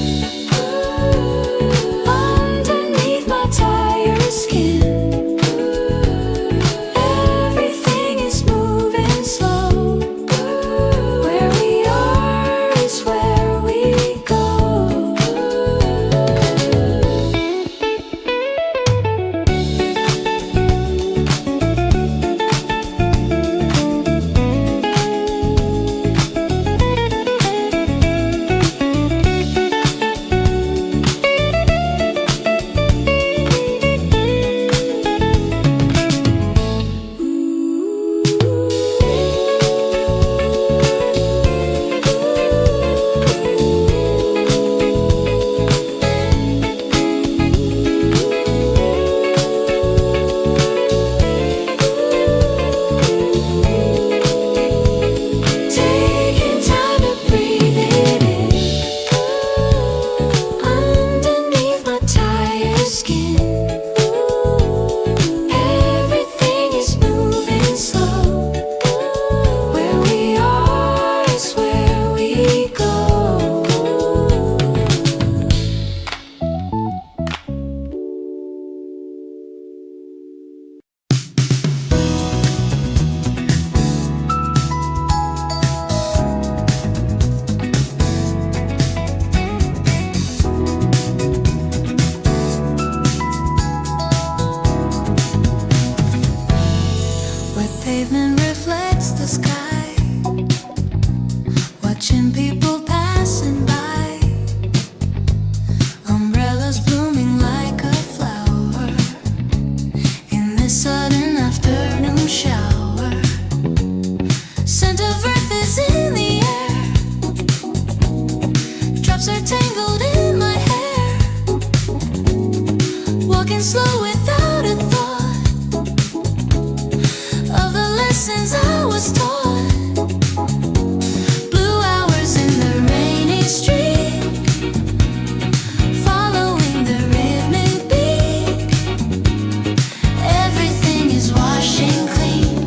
A: Underneath my tired skin. Everything is moving slow. Where we are is where we go. Taking time to breathe it in. Underneath my tired skin. Everything is moving slow. Where we are is where we go. Wet pavement reflects the sky. Watching people passing by. Umbrellas blooming like a flower. In this sudden afternoon shower. Scent of earth is in the air. Drops are tangled in my hair. Walking slow without a thought of the lessons I was taught. Blue hours in the rainy street. Following the rhythmic beat. Everything is washing clean.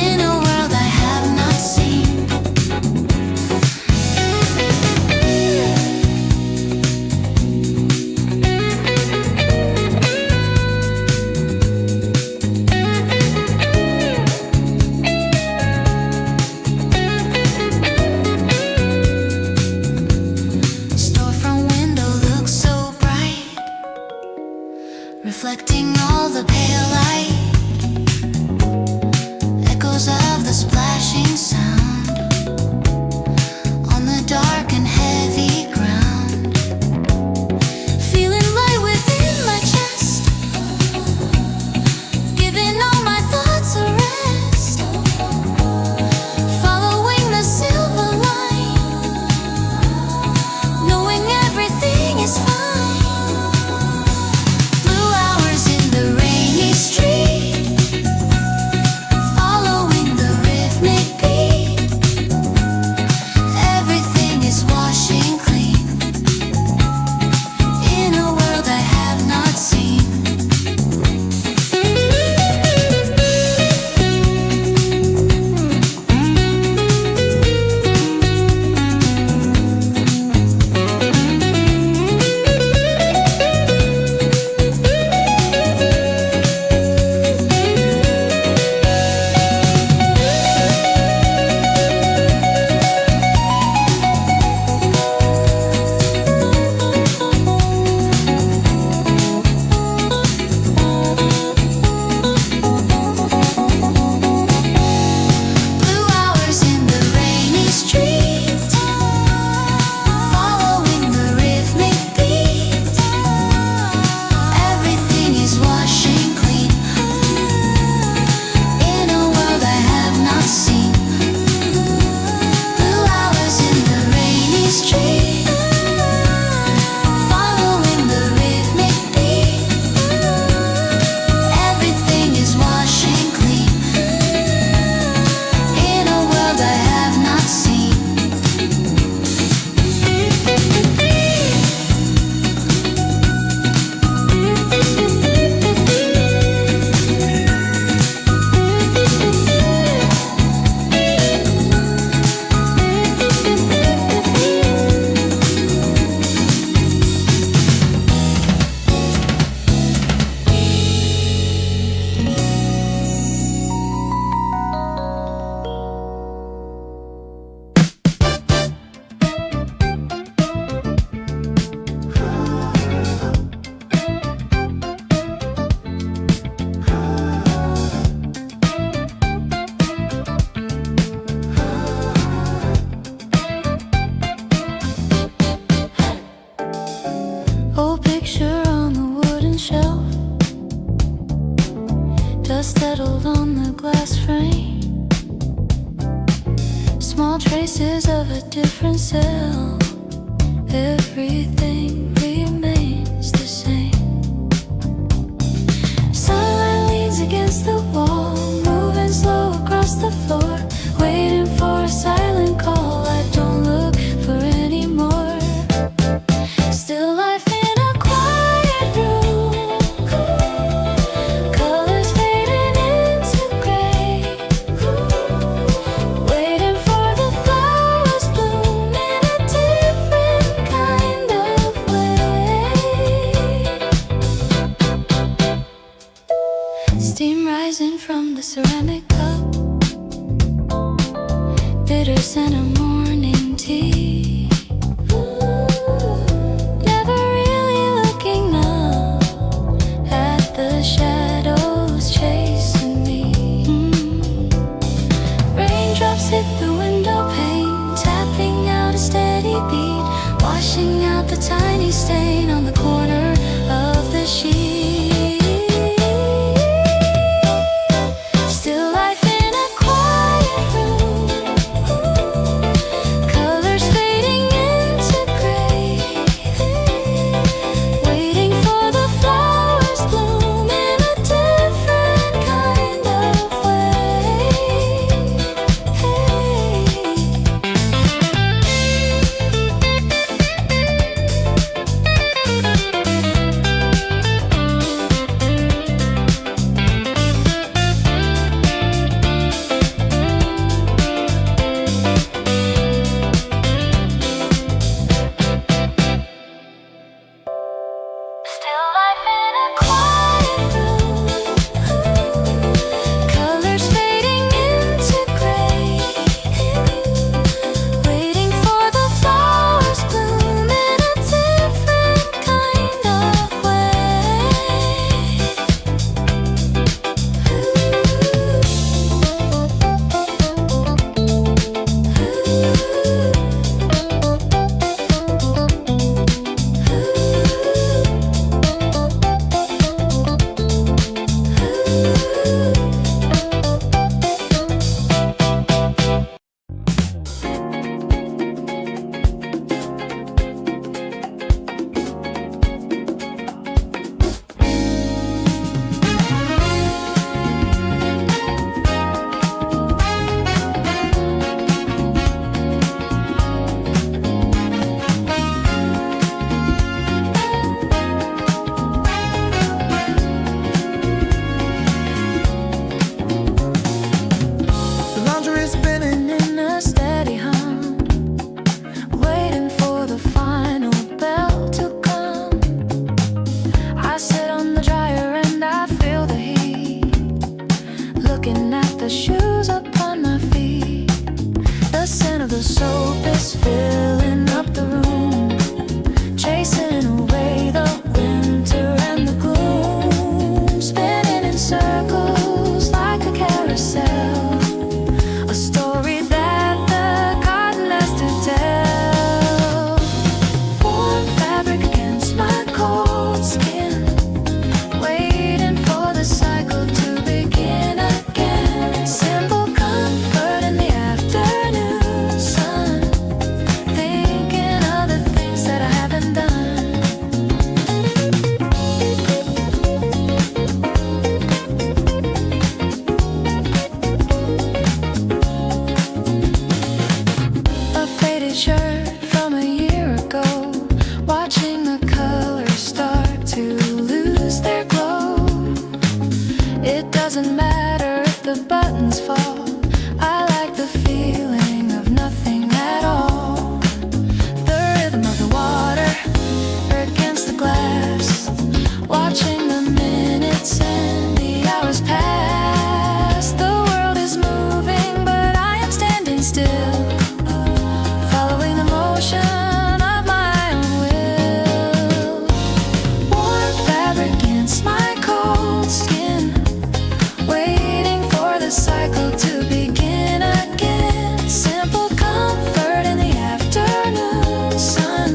A: In a world small traces of a different self. Everything remains the same. Sunlight leans against the wall, moving slow across the floor, waiting for a silent call I don't look for anymore. Still life in a quiet room, colors fading into gray, waiting for the flowers bloom in a different kind of way. Steam rising from the ceramic cup, bitter scent of morning tea. Never really looking up at the shadows chasing me. Raindrops hit the window pane, tapping out a steady beat, washing out the tiny stain on the corner of the sheet. Still life in a quiet room, colors fading into gray, waiting for the flowers bloom in a different kind of way. Still life in a quiet room, colors fading into gray, waiting for the flowers bloom in a different kind of
B: The laundry is spinning
A: in a steady hum, waiting for the final bell to come. I sit on the dryer and I feel the heat, looking at the shoes upon my feet. The scent of the soap is filling up the room, chasing away the winter and the gloom, spinning in circles like a carousel, a story that the garden has to tell. Warm fabric against my cold skin, waiting for the cycle to begin again. Simple comfort in the afternoon sun, thinking of the things that I haven't done. A faded shirt from a year ago, watching the colors start to lose their glow. It doesn't matter if the buttons fall, I like the feeling of nothing at all. The rhythm of the water against the glass, watching the minutes and the hours pass. The world is moving, but I am standing still, following the motion of my own will. Warm fabric against my cold skin, waiting for the cycle to begin again. Simple comfort in the afternoon sun,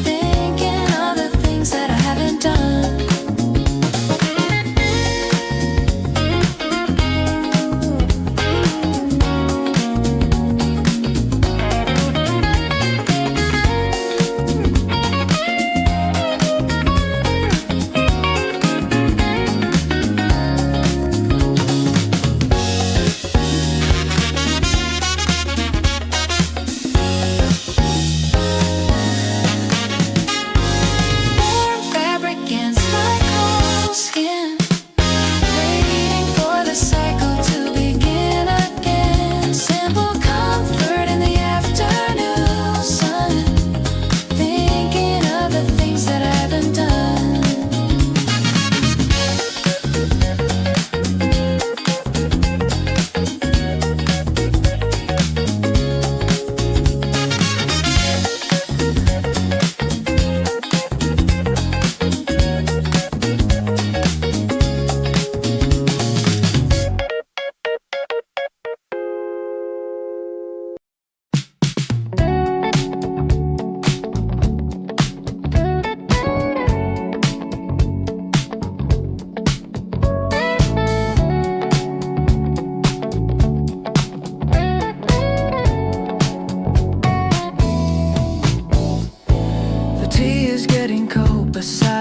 A: thinking of the things that I haven't done.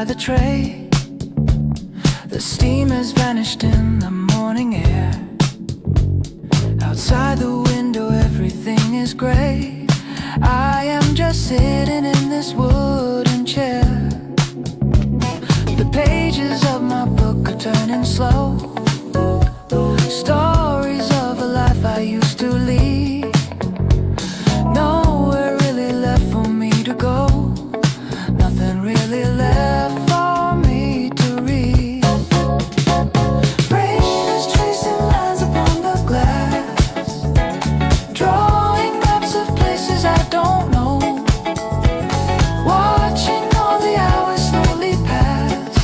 B: by the tray. The steam has vanished in the morning air. Outside the window everything is gray. I am just sitting in this wooden chair. The pages of my book are turning slow. Stories of a life I used to lead. Nowhere really left for me to go. Nothing really left for me to read. Rain is tracing lines upon the glass, drawing maps of places I don't know. Watching all the hours slowly pass,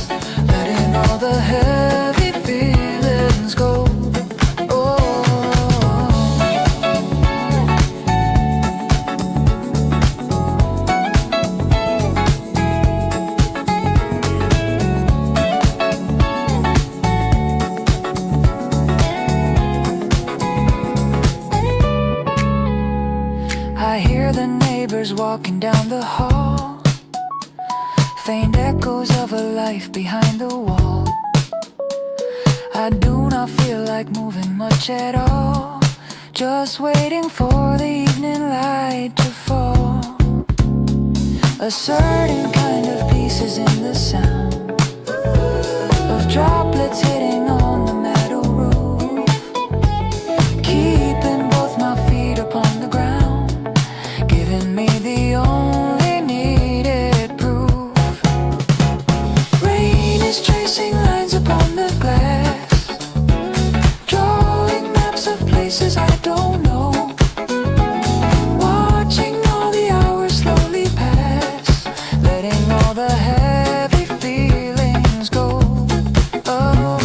B: letting all the heavy feelings go. I hear the neighbors walking down the hall, faint echoes of a life behind the wall. I do not feel like moving much at all, just waiting for the evening light to fall. A certain kind of peace is in the sound of droplets hitting on the metal roof, keeping both my feet upon the ground, giving me the only needed proof. Rain is tracing lines upon the glass, drawing maps of places I don't know. Watching all the hours slowly pass, letting all the heavy feelings go. Oh.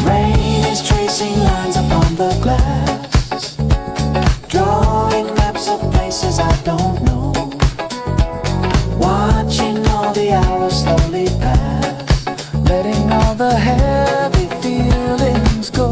B: Rain is tracing lines upon the glass, drawing maps of places I don't know. Watching all the hours slowly pass, letting all the heavy feelings go.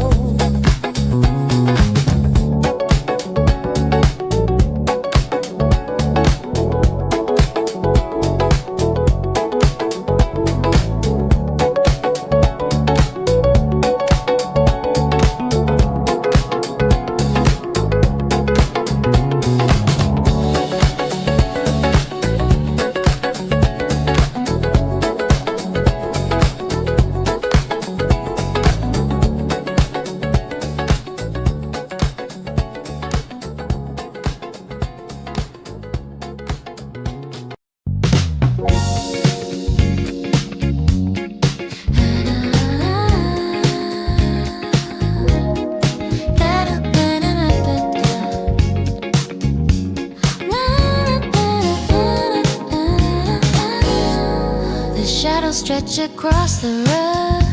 A: The shadows stretch across the rug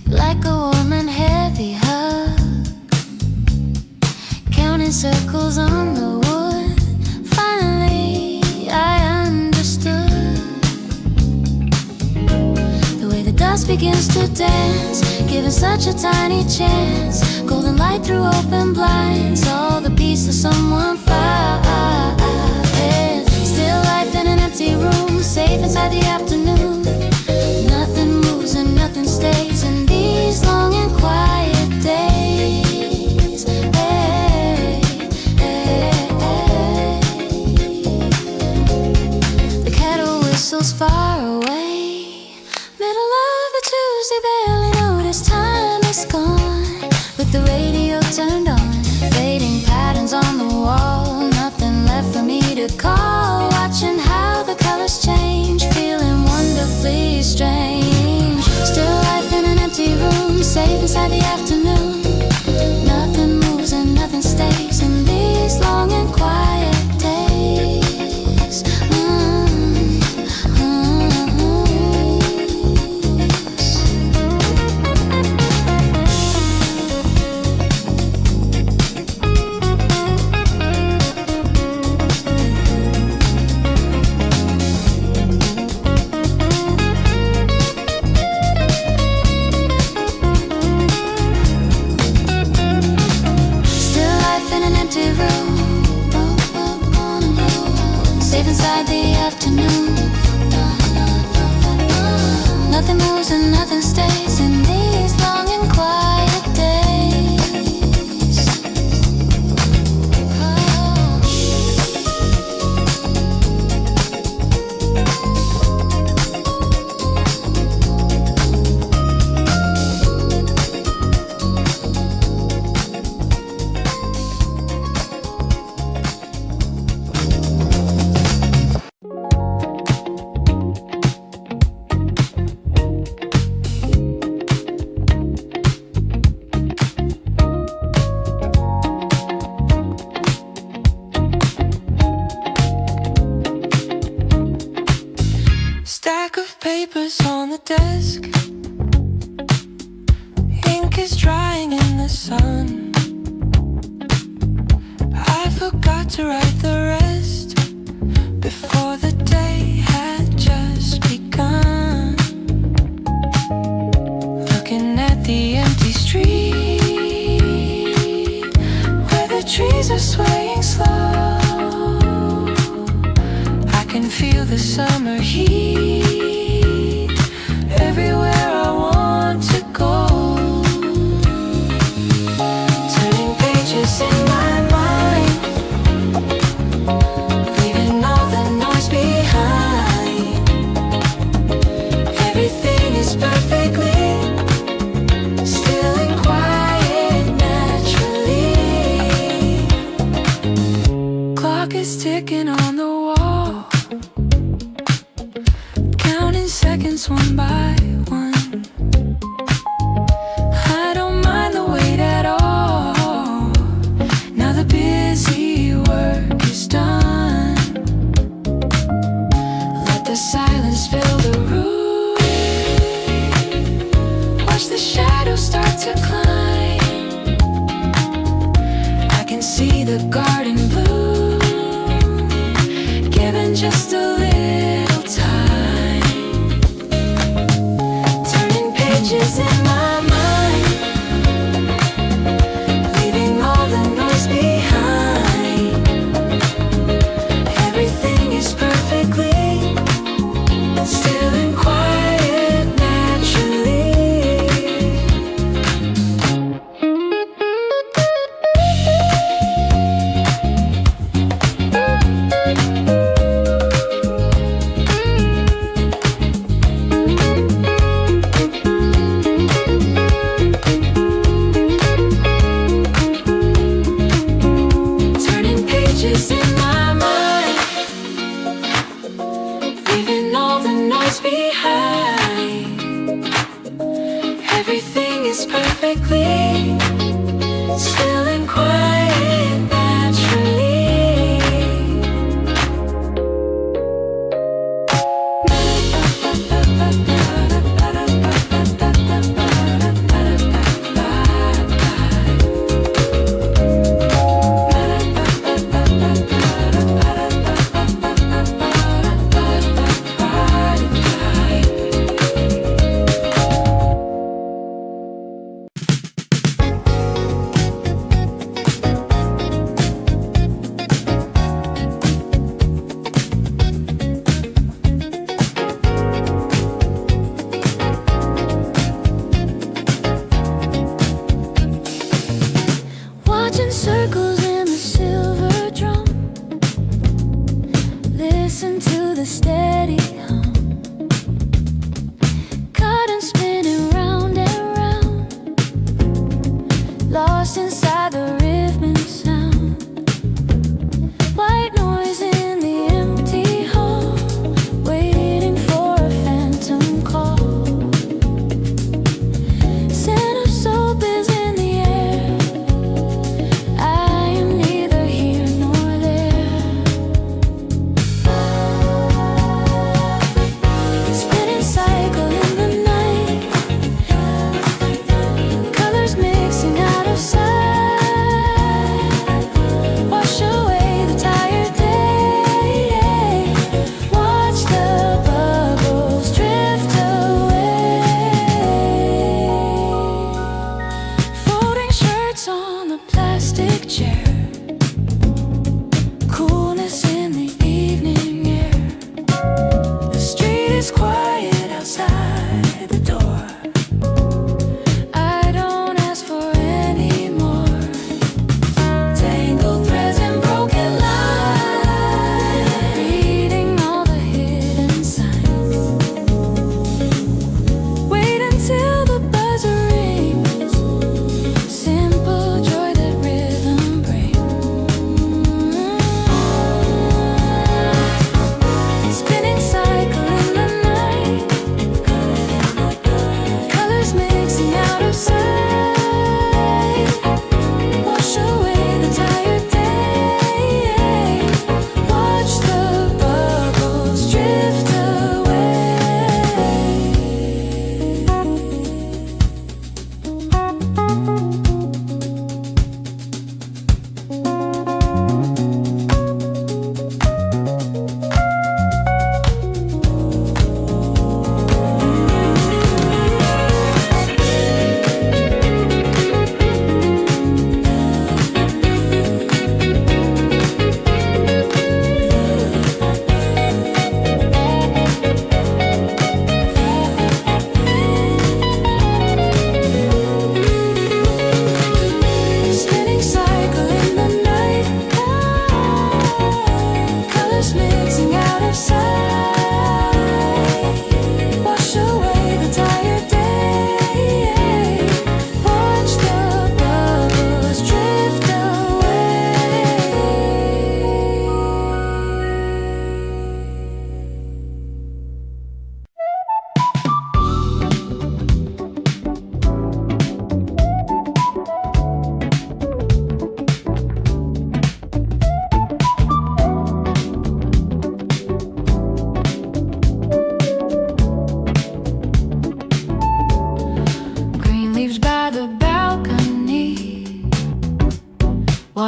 A: like a warm and heavy hug, counting circles on the wood. Finally I understood the way the dust begins to dance, given such a tiny chance. Golden light through open blinds, all the peace that someone finds. Still life in an empty room, safe inside the afternoon. Nothing moves and nothing stays in these long and quiet days. Hey, hey, hey. The kettle whistles far away, middle of the Tuesday, barely notice time is gone. With the radio turned on, fading patterns on the wall, nothing left for me to call. Watching how the colors change, feeling wonderfully strange. Still life in an empty room, safe inside the afternoon. Nothing moves and nothing stays in these nothing stays in these long and quiet days.
B: Stack of papers on the desk. Ink is drying in the sun. I forgot to write the rest before the day had just begun. Looking at the empty street where the trees are swaying slow, I can feel the summer heat everywhere I want to go. Turning pages in my mind, leaving all the noise behind. Everything is perfectly still and quiet naturally. Clock is ticking on the wall, counting seconds one by one. I don't mind the wait at all. Now the busy work is done. Let the silence fill the room. Watch the shadows start to climb. I can see the garden bloom, given just a little time. Turning pages in my mind, leaving all the noise behind. Everything is perfectly still and quiet naturally. Turning pages in my mind, leaving all the noise behind. Everything is perfectly still and quiet naturally.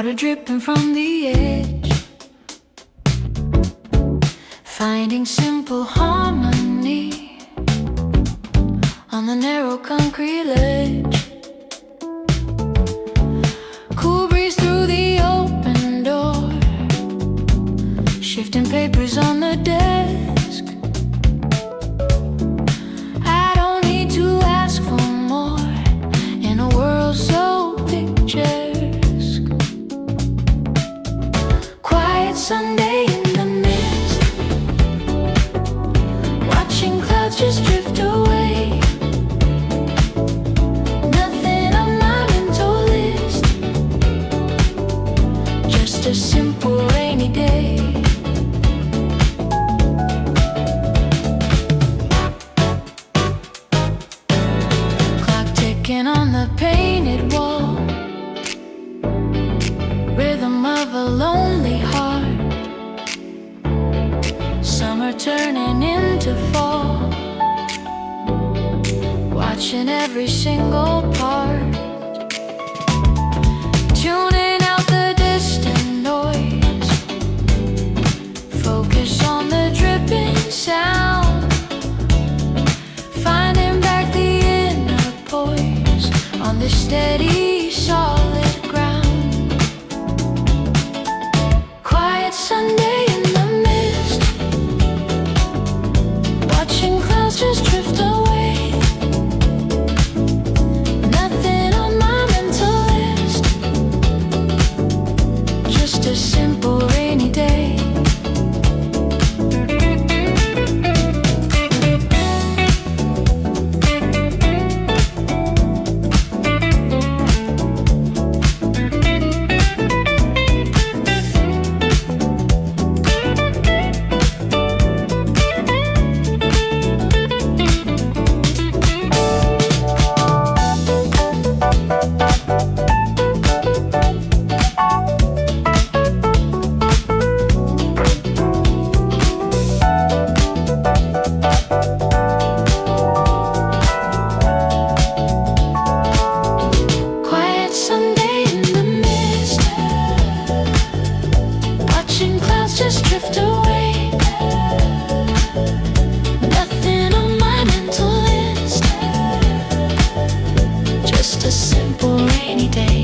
A: water dripping from the edge, finding simple harmony on the narrow concrete ledge. Cool breeze through the open door, shifting papers on the desk. I don't need to ask for more in a world so picturesque. Quiet Sunday in the mist, watching clouds just drift away. Nothing on my mental list, just a simple rainy day. Clock ticking on the painted wall, rhythm of a lonely heart. Summer turning into fall, watching every single part. Tuning out the distant noise, focus on the dripping sound. Finding back the inner poise on the steady, solid ground. Quiet Sunday in the mist, watching clouds just drift away. Nothing on my mental list, just a simple rainy day. Quiet Sunday in the mist, watching clouds just drift away. Nothing on my mental list, just a simple rainy day.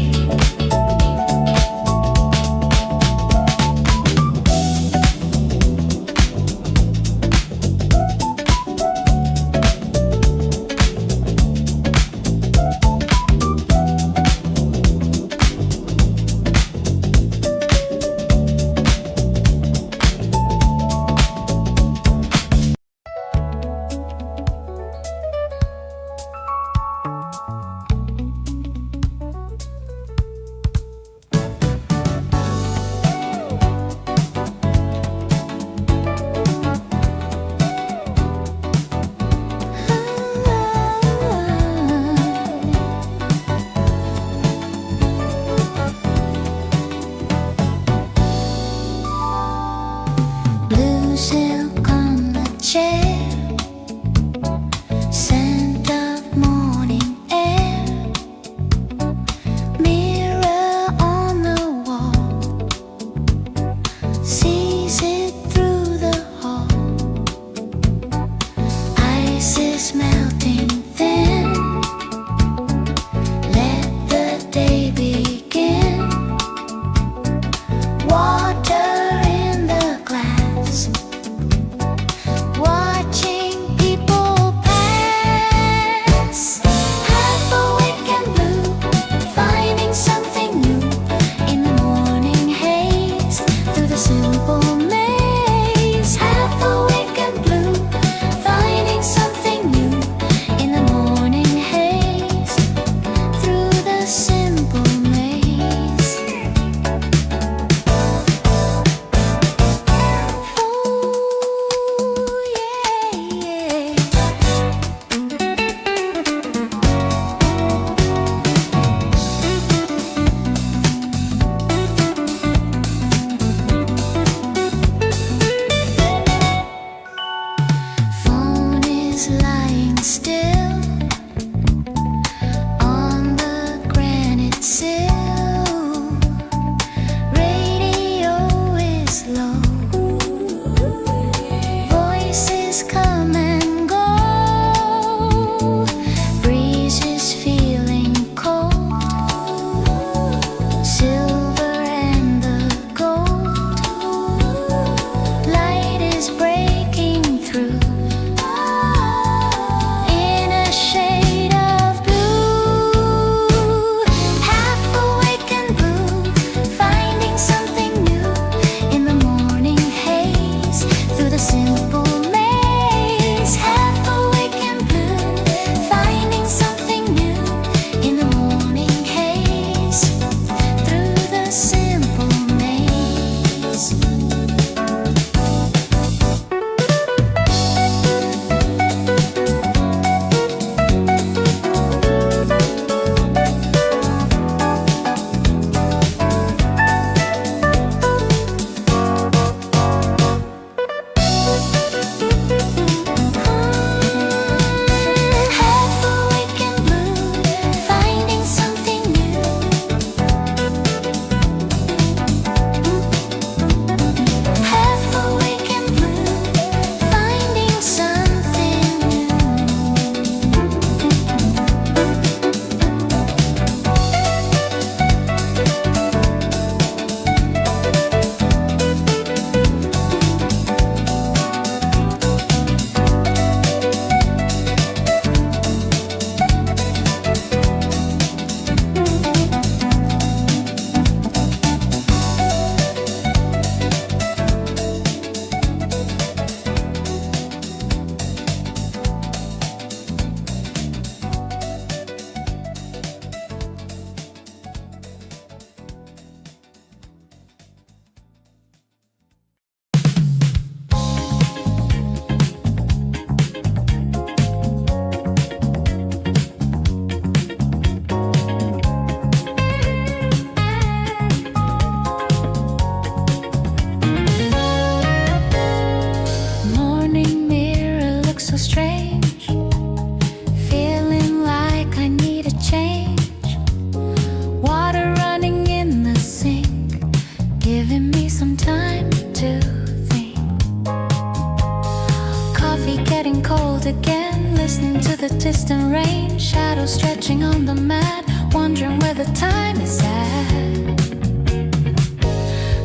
A: Blue silk on the chair, scent of morning air, mirror on the wall, sees it through the hall. Ice is melting thin, let the day begin. Water in the glass, watching people pass. Half awake and blue, finding something new in the morning haze, through the simple maze. Half awake and blue, finding something new in the morning haze, through the simple maze. Phone is lying still on the granite sill, again, listening to the distant rain, shadows stretching on the mat, wondering where the time is at.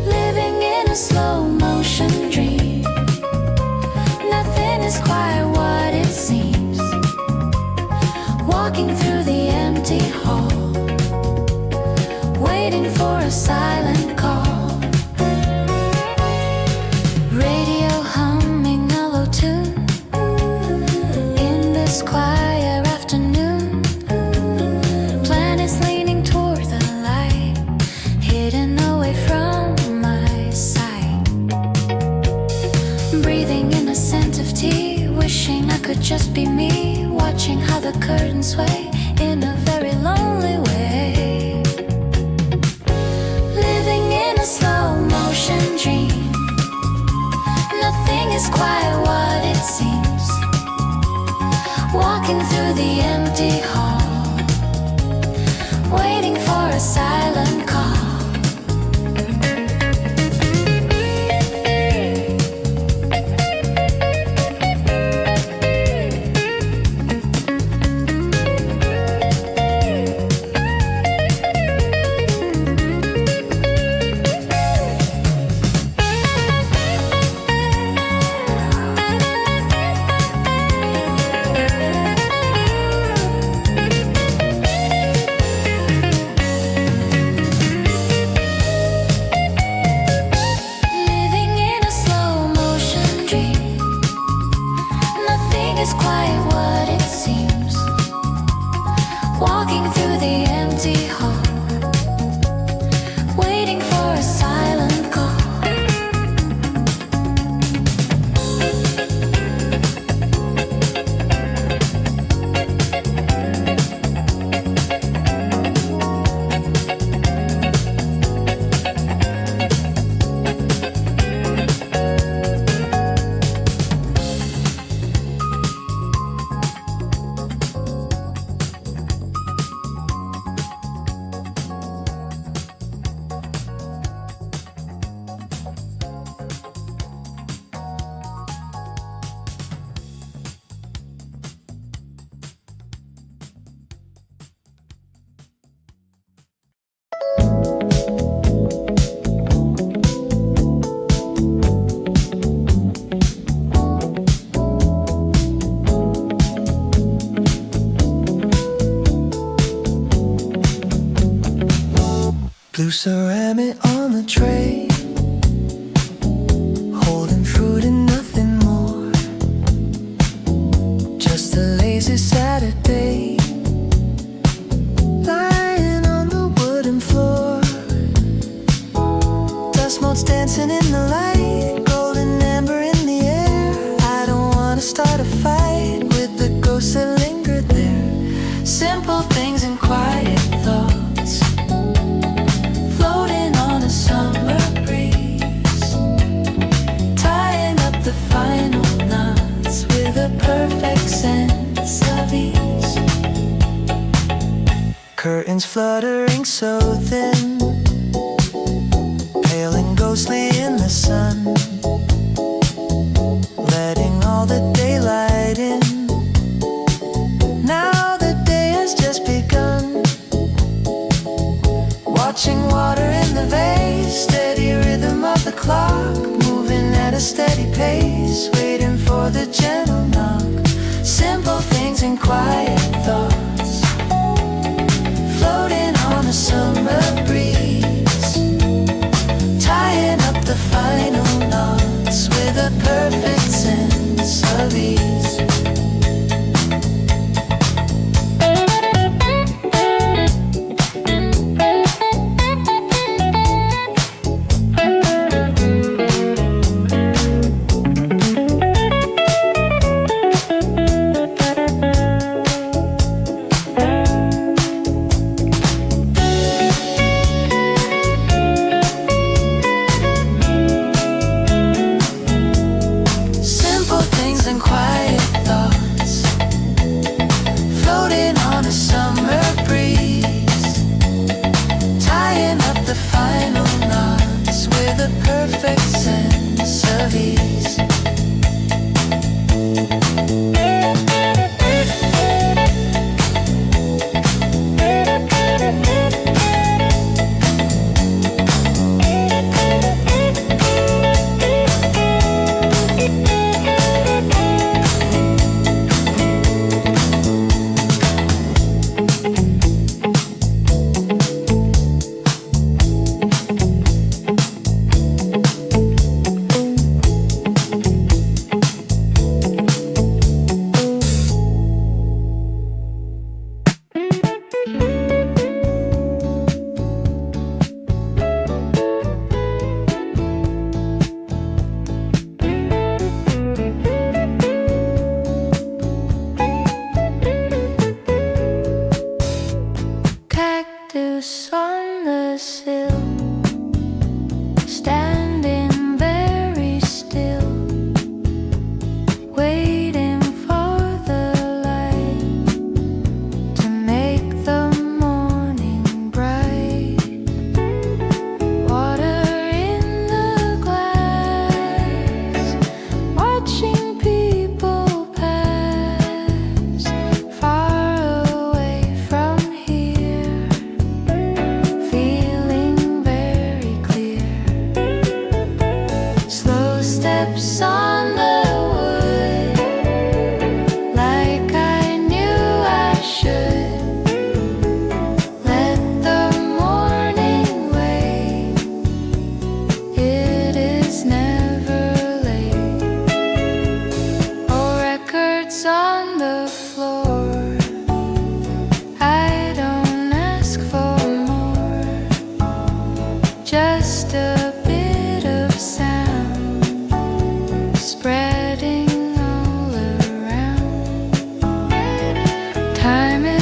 A: Living in a slow motion dream, nothing is quite what it seems. Walking through the empty hall, waiting for a silent call. Radio humming a low tune in this quiet afternoon. Planets leaning toward the light, hidden away from my sight. Breathing in the scent of tea, wishing I could just be me, watching how the curtains sway in a very lonely way. Living in a slow motion dream, nothing is quite what it seems. Walking through the empty hall, waiting for a silent call. Living in a slow motion dream, nothing is quite what it seems. Walking through the empty hall, waiting for a silent call.
B: Blue ceramic on the tray, holding fruit and nothing more. Just a lazy Saturday, lying on the wooden floor. Dust motes dancing in the light, golden amber in the air. I don't wanna start a fight with the ghosts that linger there. Simple things and quiet thoughts, floating on a summer breeze, tying up the final knots with a perfect sense of ease. Curtains fluttering so thin, pale and ghostly in the sun, letting all the daylight in. Now the day has just begun. Watching water in the vase, steady rhythm of the clock, moving at a steady pace, waiting for the gentle knock. Simple things and quiet thoughts, floating on a summer breeze, tying up the final knots with a perfect sense of ease.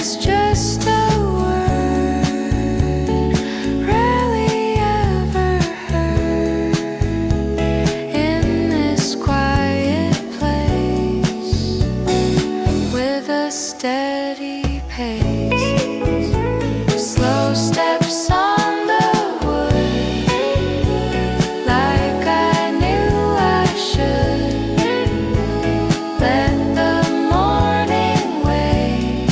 A: is just a word rarely ever heard in this quiet place with a steady pace. Slow steps on the wood, like I knew I should. Let the morning wait,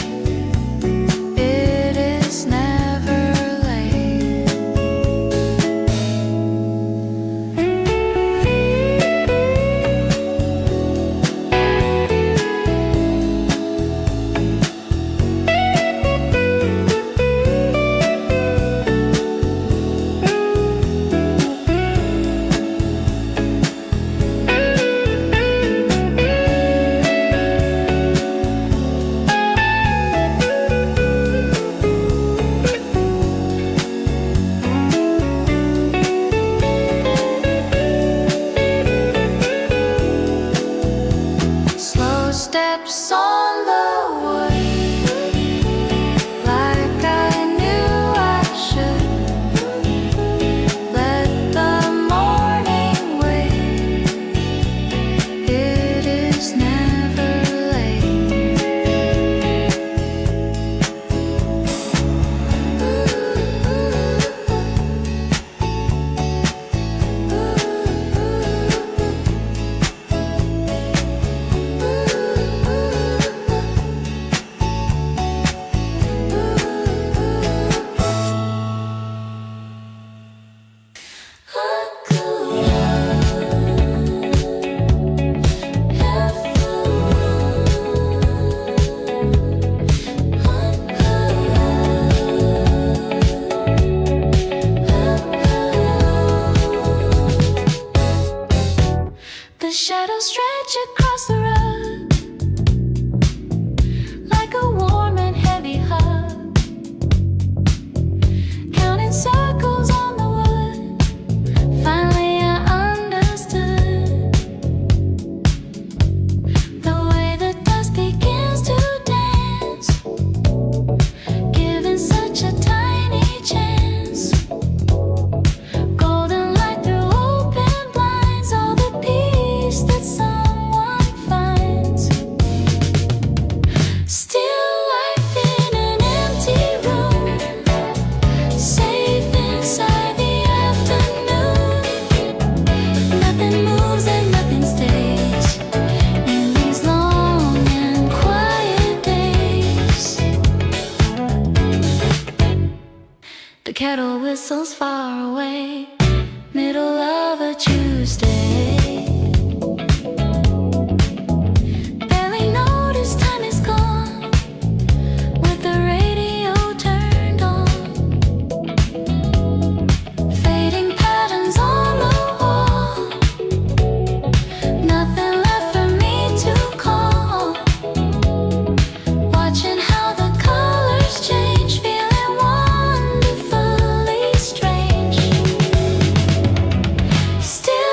A: it is never late. Slow steps on the wood, like I knew I should. Let the morning wait, it is never late. The shadows stretch across the road like a warm and heavy hug, counting circles on the wood. Finally I understood the way the dust begins to dance, given such a tiny chance. Golden light through open blinds, all the peace that someone finds. Still life in an empty room, safe inside the afternoon. Nothing moves and nothing stays in these long and quiet days. The kettle whistles far away, middle of a Tuesday. Barely notice time is gone, with the radio turned on. Fading patterns on the wall, nothing left for me to call. Watching how the colors change, feeling wonderfully strange. Still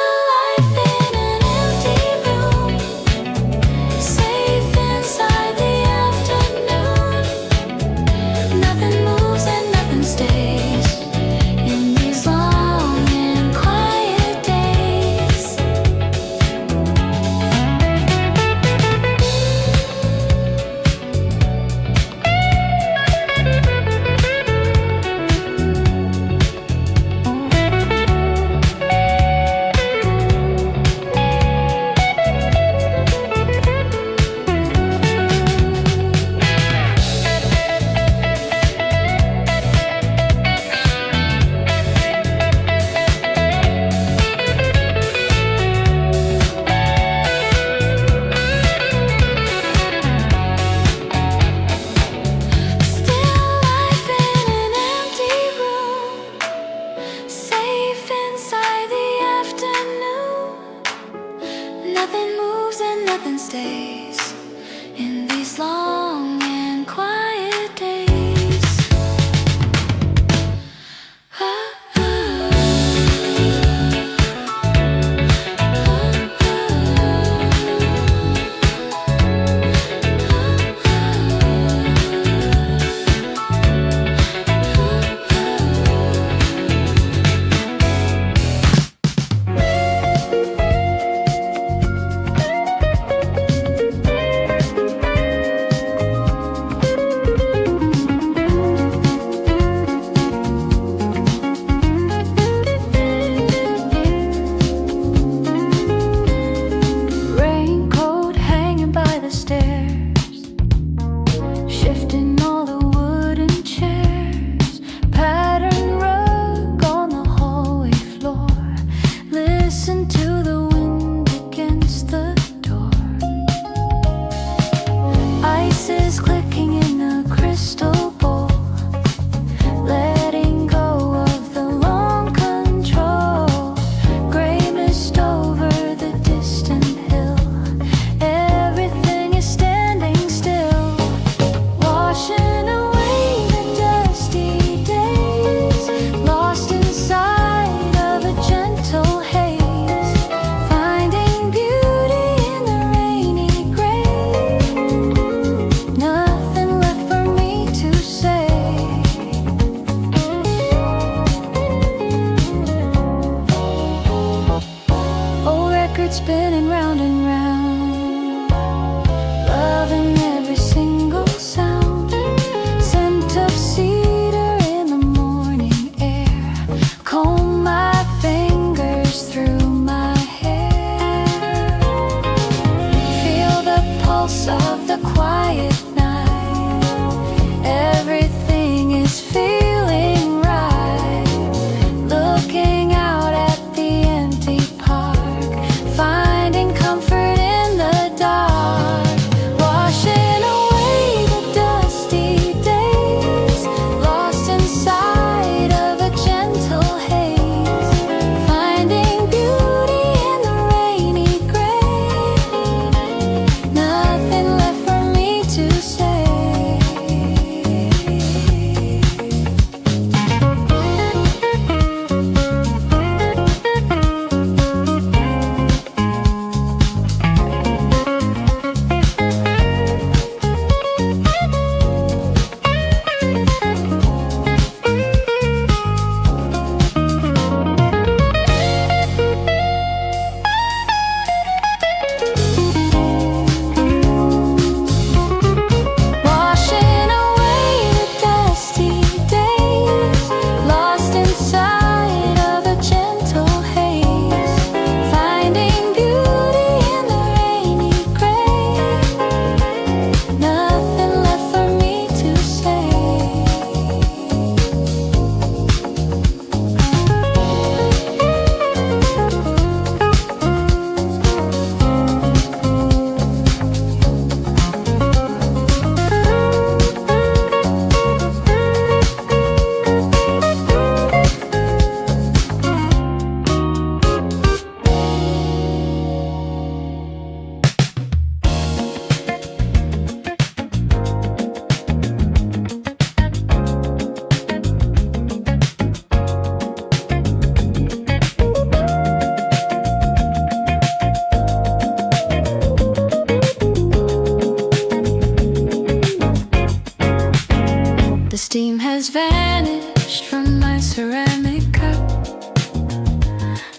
A: steam has vanished from my ceramic cup,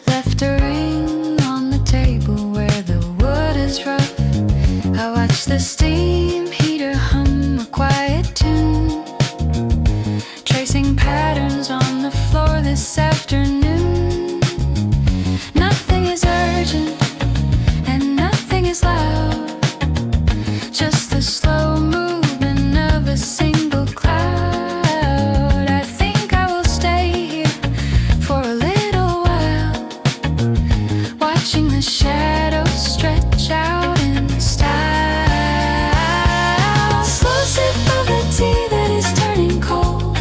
A: left a ring on the table where the wood is rough. I watch the steam heater hum a quiet tune, tracing patterns on the floor this afternoon. Nothing is urgent and nothing is loud, just the slow movement of a single cloud. I think I will stay here for a little while, watching the shadows stretch out in style. Slow sip of the tea that is turning cold,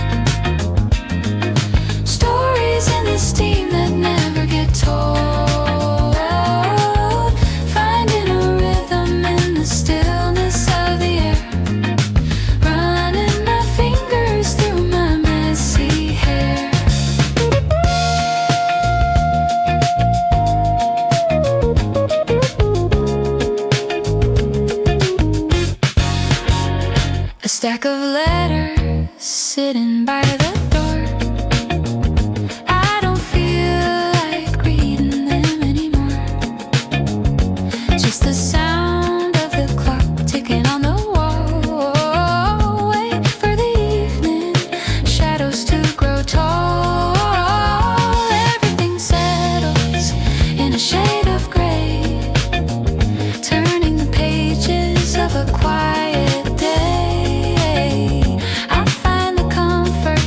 A: stories in the steam that never get told, finding a rhythm in the stillness of the air, running my fingers through my messy hair. A stack of letters sitting by the door. I don't feel like reading them anymore. Just the sound of the clock ticking on the wall. Wait for the evening shadows to grow tall. Everything settles in a shade of gray, turning the pages of a quiet day. I find the comfort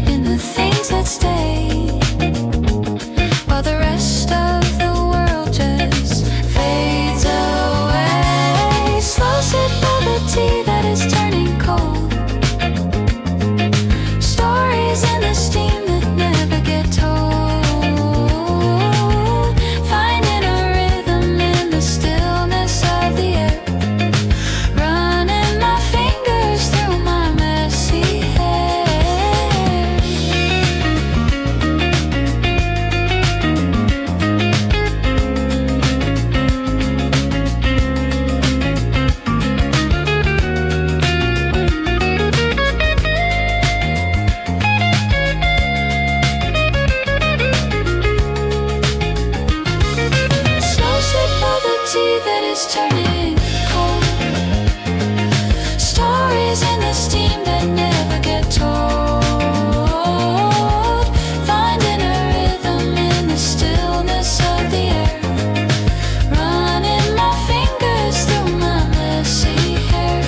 A: in the things that stay, while the rest of the world just fades away. Slow sip of the tea that is turning cold, stories in the steam that never get told, finding a rhythm in the stillness of the air, running my fingers through my messy hair. Slow sip of the tea that is turning cold, stories in the steam that never get told, finding a rhythm in the stillness of the air, running my fingers through my messy hair.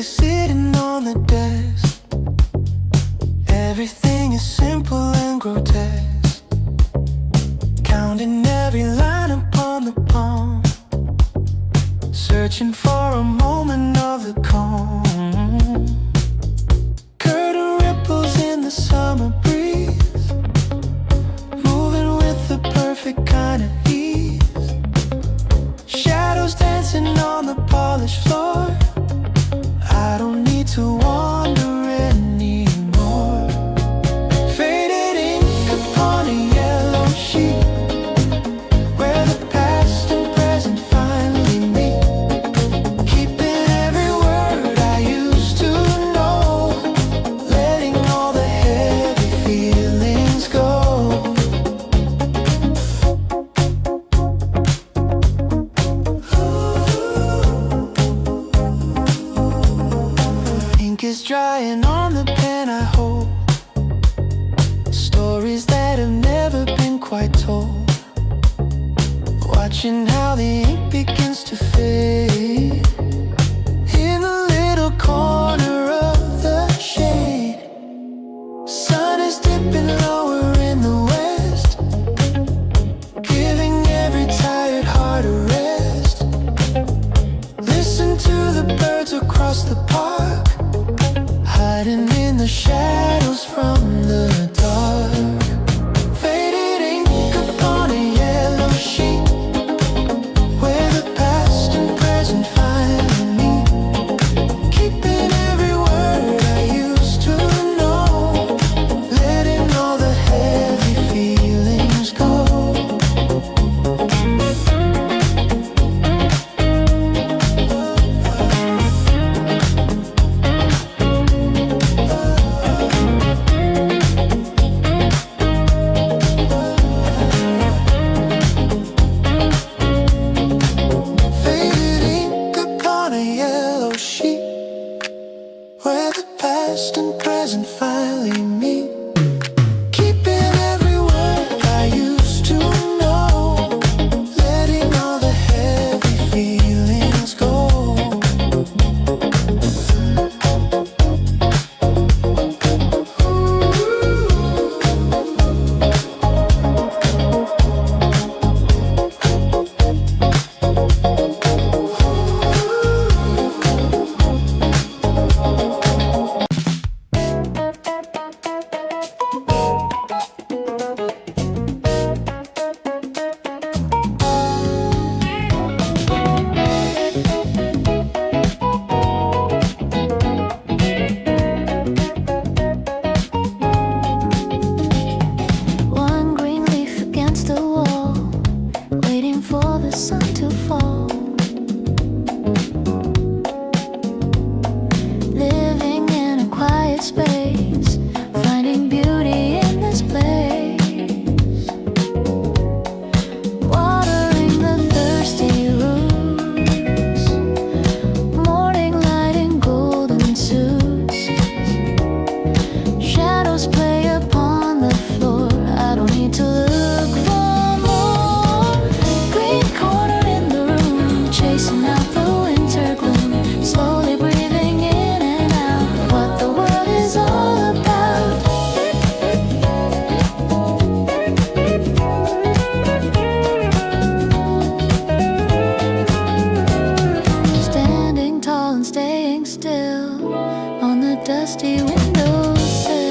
B: is sitting on the desk. Everything is simple and grotesque. Counting every line upon the palm, searching for a moment of the calm. Curtain ripples in the summer breeze, moving with the perfect kind of ease. Shadows dancing on the polished floor. I don't need to wander anymore. Faded ink upon a yellow sheet, where the past and present finally meet. Keeping every word I used to know, letting all the heavy feelings go. Ink is drying on the pen I hold, stories that have never been quite told. Watching how the ink begins to fade in the little corner of the shade. Sun is dipping lower in the west, giving every tired heart a rest. Listen to the birds across the park, hiding in the shadows from the dark. Faded ink upon a yellow sheet, where the past and present finally meet. Keeping every word I used to know, letting all the heavy feelings go. Faded ink upon a yellow sheet, where the past and present finally meet. Keeping every word I used to know, letting all the heavy feelings go. One green leaf against the wall, waiting for the sun to fall. Living in a quiet space, finding beauty in this place. Watering the thirsty roots, morning light in golden suits. Shadows play upon the floor, I don't need to look for more. Green corner in the room, chasing out the winter gloom. Slowly breathing in and out what the world is all about. Standing tall and staying still on the dusty windowsill.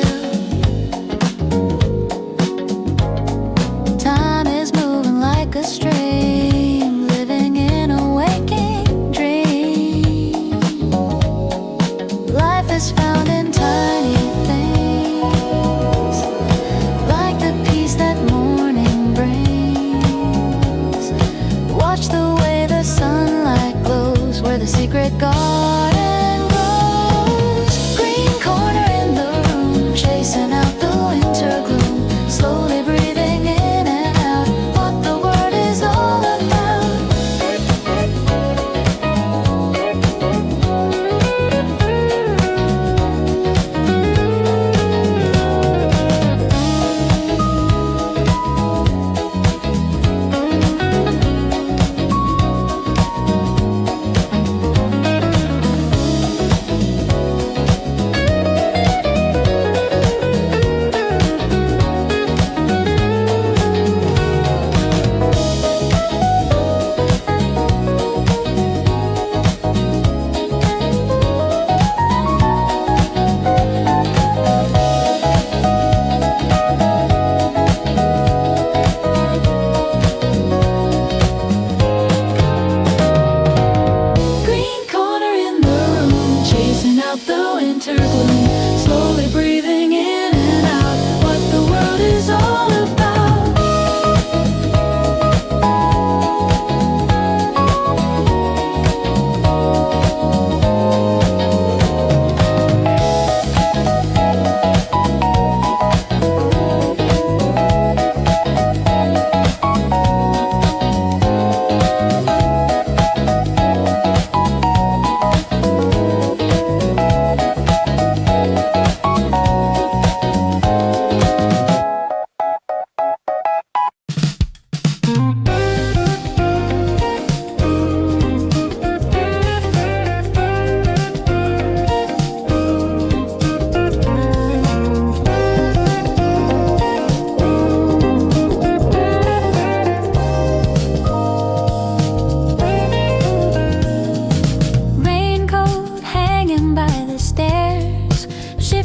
B: Time is moving like a stream, living in a waking dream. Life is found in tiny things, like the peace that morning brings. Watch the way the sunlight glows, where the secret garden grows. Green corner in the
A: out the winter gloom, slowly breathing in and out what the world is all about.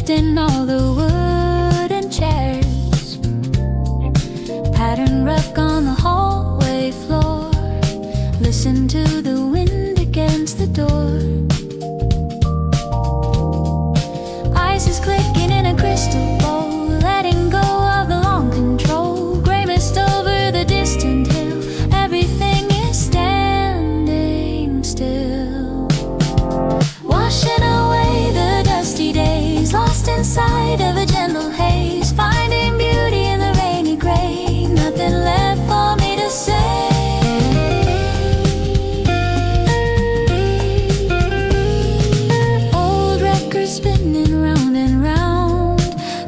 C: In all the wooden chairs, pattern rug on the hallway floor. Listen to the wind against the door. Ice is clicking in a crystal bowl, letting go of the long control. Gray mist over the distant hill, everything is standing still. Washing away the dusty days, lost inside of a gentle haze, finding beauty in the rainy gray. Nothing left for me to say. Old records spinning round and round,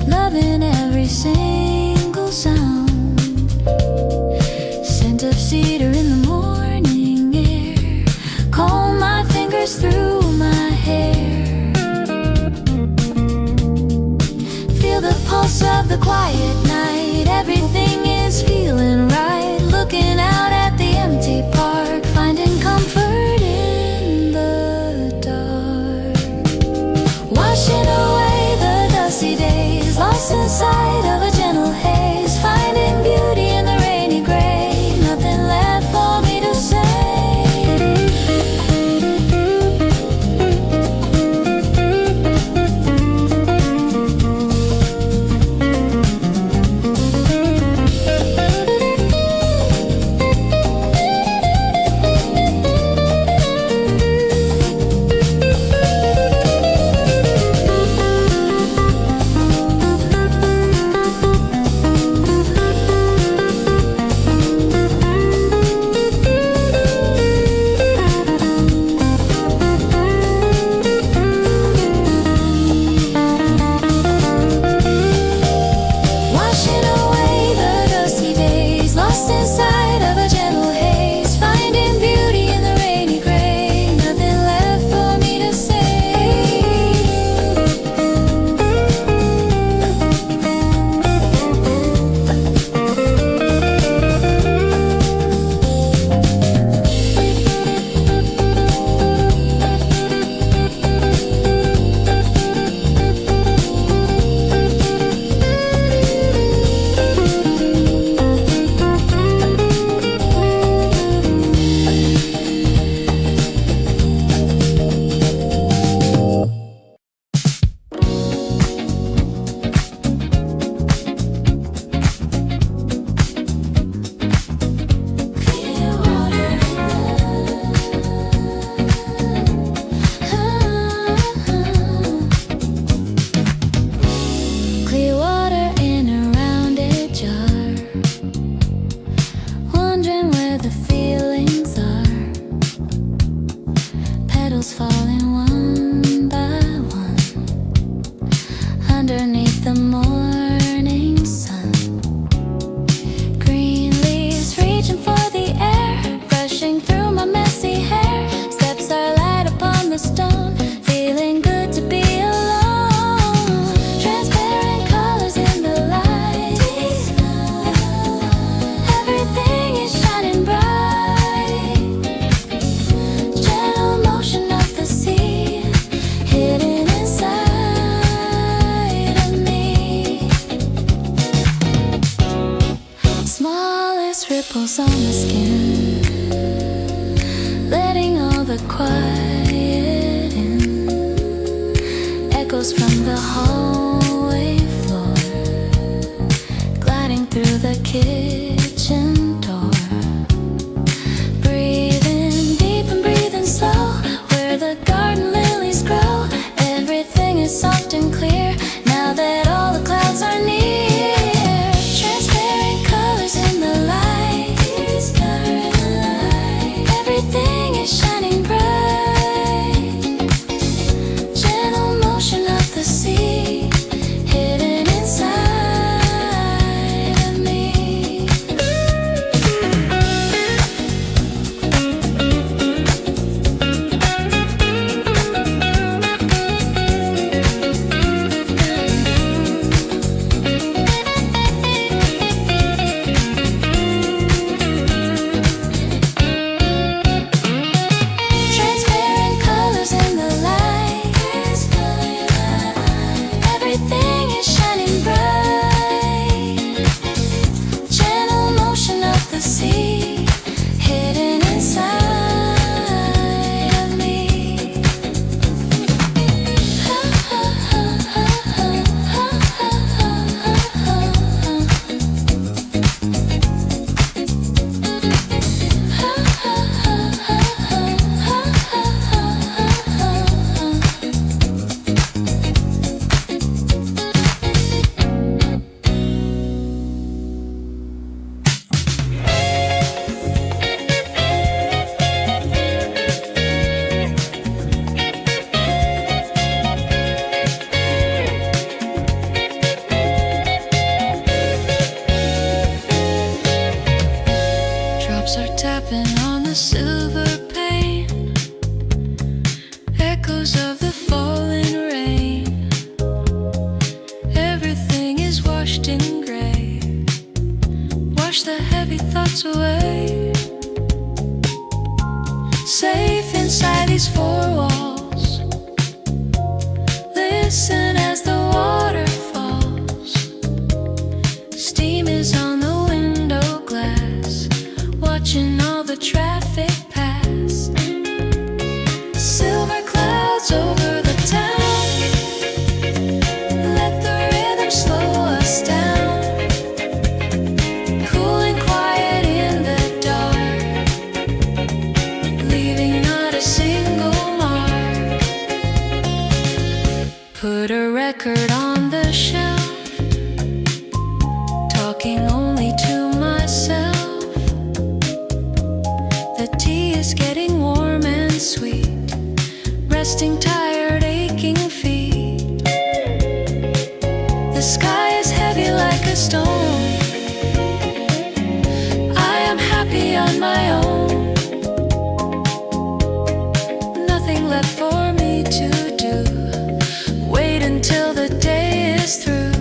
C: loving every single sound. Scent of cedar in the morning air, comb my fingers through my hair. The pulse of the quiet night, everything is feeling right. Looking out at the empty park, finding comfort in the dark. Washing away the dusty days, lost inside of a gentle haze, finding beauty in the rainy gray. Nothing left for me to say.
A: ripples on the skin, letting all the quiet in.
C: candles from the hallway floor, gliding through the kitchen door. Breathing deep and breathing slow, where the garden lilies grow. Everything is soft and clear now that all the clouds are near. Transparent colors in the light, everything is shining bright. Gentle motion of the sea, hidden inside of me. Transparent colors in the light, everything is shining bright. Gentle motion of the sea, hidden inside of me. Drops are tapping on the silver pane, echoes of the falling rain. Everything is washed in gray, wash the heavy thoughts away. Safe inside these four walls, listen as the water falls. Steam is on the window glass, watching all the traffic pass. Silver clouds over the town, let the rhythm slow us down. Cool and quiet in the dark, leaving not a single mark. Put a record on the shelf, talking only to myself. The tea is getting warm and sweet, resting tired, aching feet. The sky is heavy like a stone, I am happy on my own. Nothing left for me to do, wait until the day is through.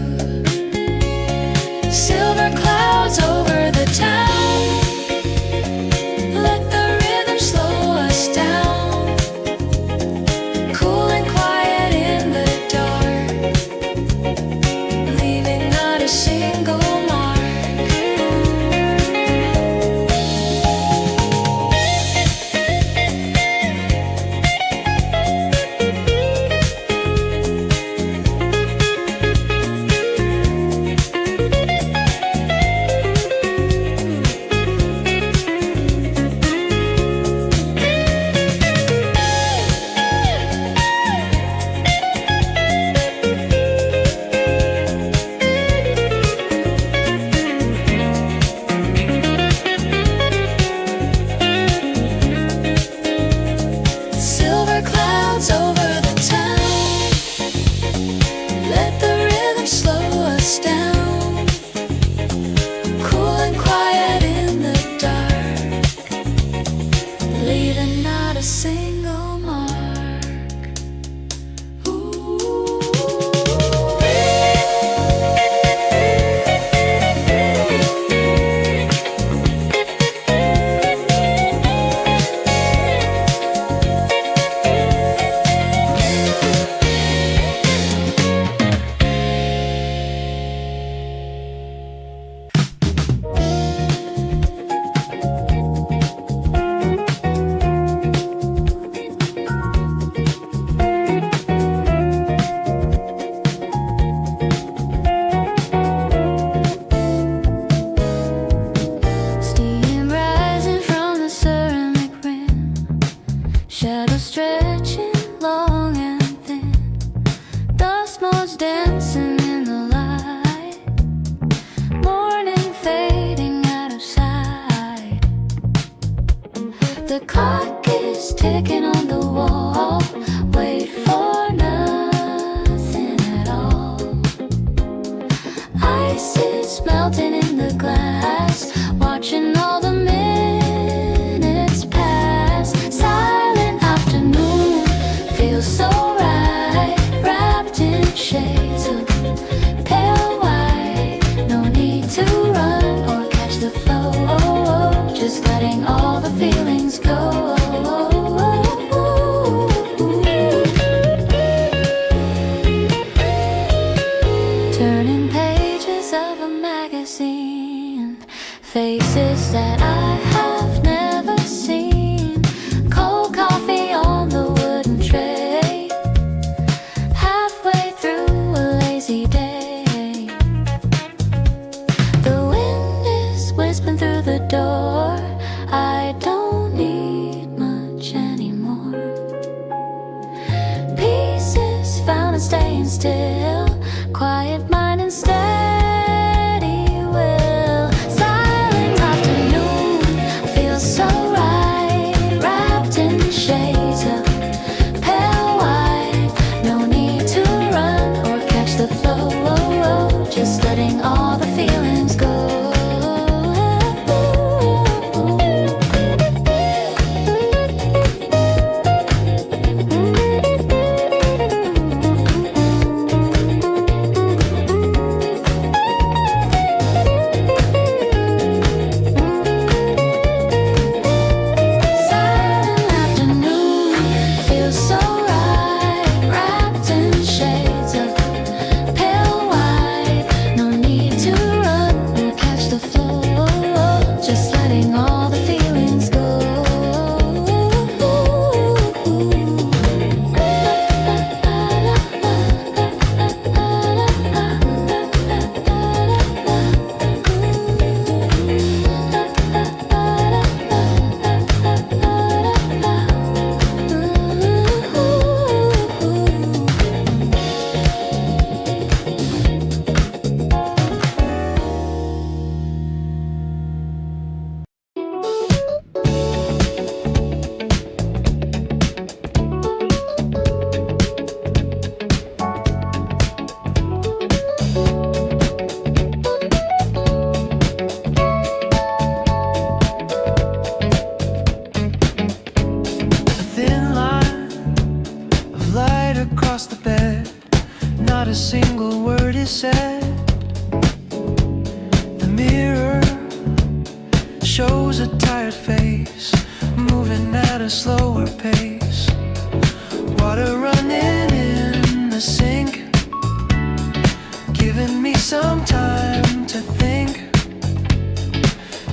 C: Silver clouds over the town, let the rhythm slow us down. Cool and quiet in the dark, leaving not a single dancing in the light. Morning fading out of sight. The clock is ticking on the wall. Wait for nothing at all. Ice is melting in the glass. Watching all the minutes pass. Silent afternoon feels so right. Wrapped in shades of pale white. No need to run or catch the flow. Just letting all the feelings go. Turning pages of a magazine. Faces that I have never seen. Cold coffee on the wooden tray. Halfway through a lazy day. The wind is whispering through the door. I don't need much anymore. Peace is found in staying still. Quiet mind and steady will. Silent afternoon feels so right. Wrapped in shades of pale white. No need to run or catch the flow. Just letting all the feelings go. Silent afternoon feels so right. Wrapped in shades of pale white. No need to run or catch the flow. Just letting all the feelings go.
B: A thin line of light across the bed. Not a single word is said. The mirror shows a tired face, moving at a slower pace. Water running in the sink, giving me some time to think.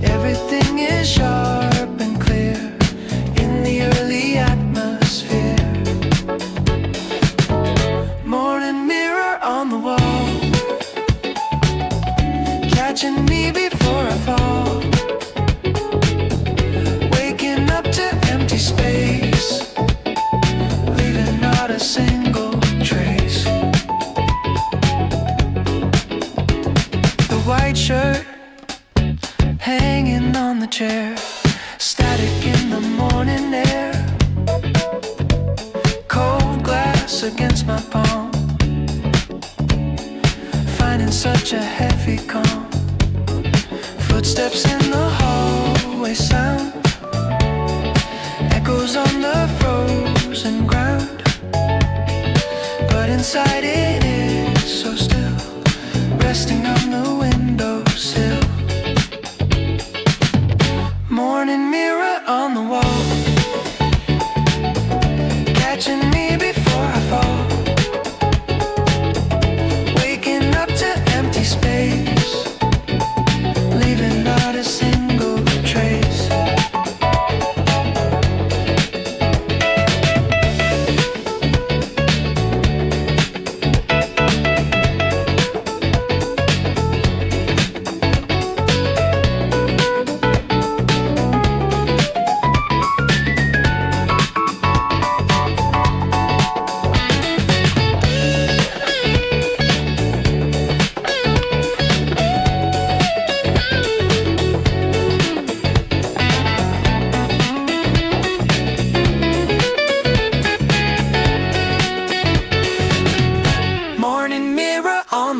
B: Everything is sharp and clear in the early atmosphere. Morning mirror on the wall, catching me before I fall. Waking up to empty space, leaving not a single trace. The white shirt hanging on the chair, static in the morning air. Cold glass against my palm, finding such a heavy calm. Footsteps in the hallway sound, echoes on the frozen ground. But inside it is so still, resting on the windowsill. Morning mirror on the wall, catching me before I fall. Waking up to empty space, leaving not a single trace.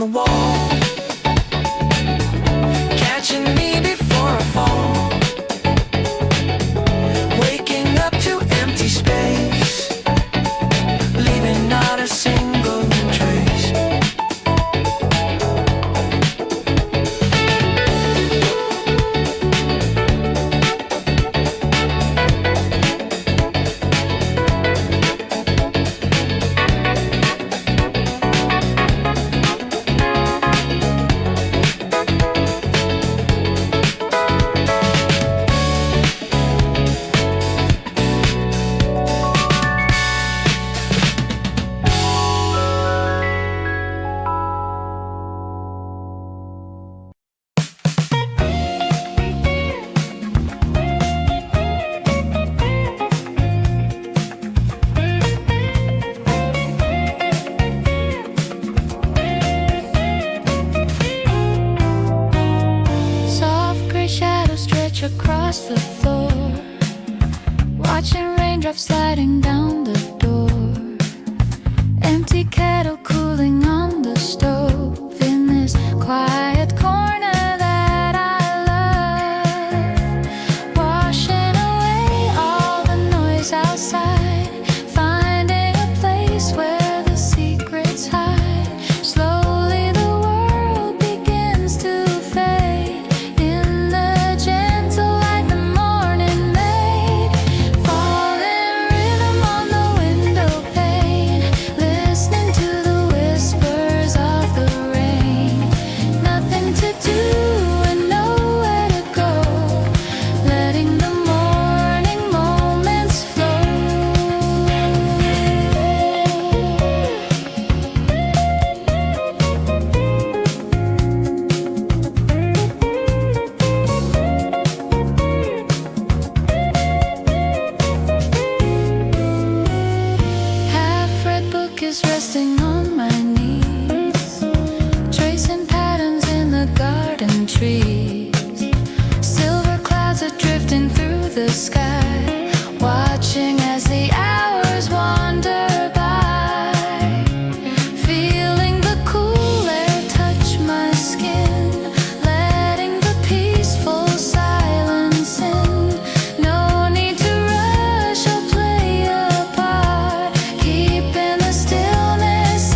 B: the wall, catching me before I fall, waking up to empty space, leaving not a single trace.
A: Soft gray shadows stretch across the floor, watching raindrops sliding down the door. Empty kettle cooling on the stove in this quiet corner that I love. Washing away all the noise outside, finding a place where the secrets hide. Slowly the world begins to fade in the gentle light the morning made. Falling rhythm on the window pane, listening to the whispers of the rain. Nothing to do and nowhere to go, letting the morning moments flow. Half-read book is resting on my knees, tracing patterns in the garden trees. Silver clouds are drifting through the sky, watching as the hours wander by. Feeling the cool air touch my skin, letting the peaceful silence in. No need to rush or play a part, keeping the stillness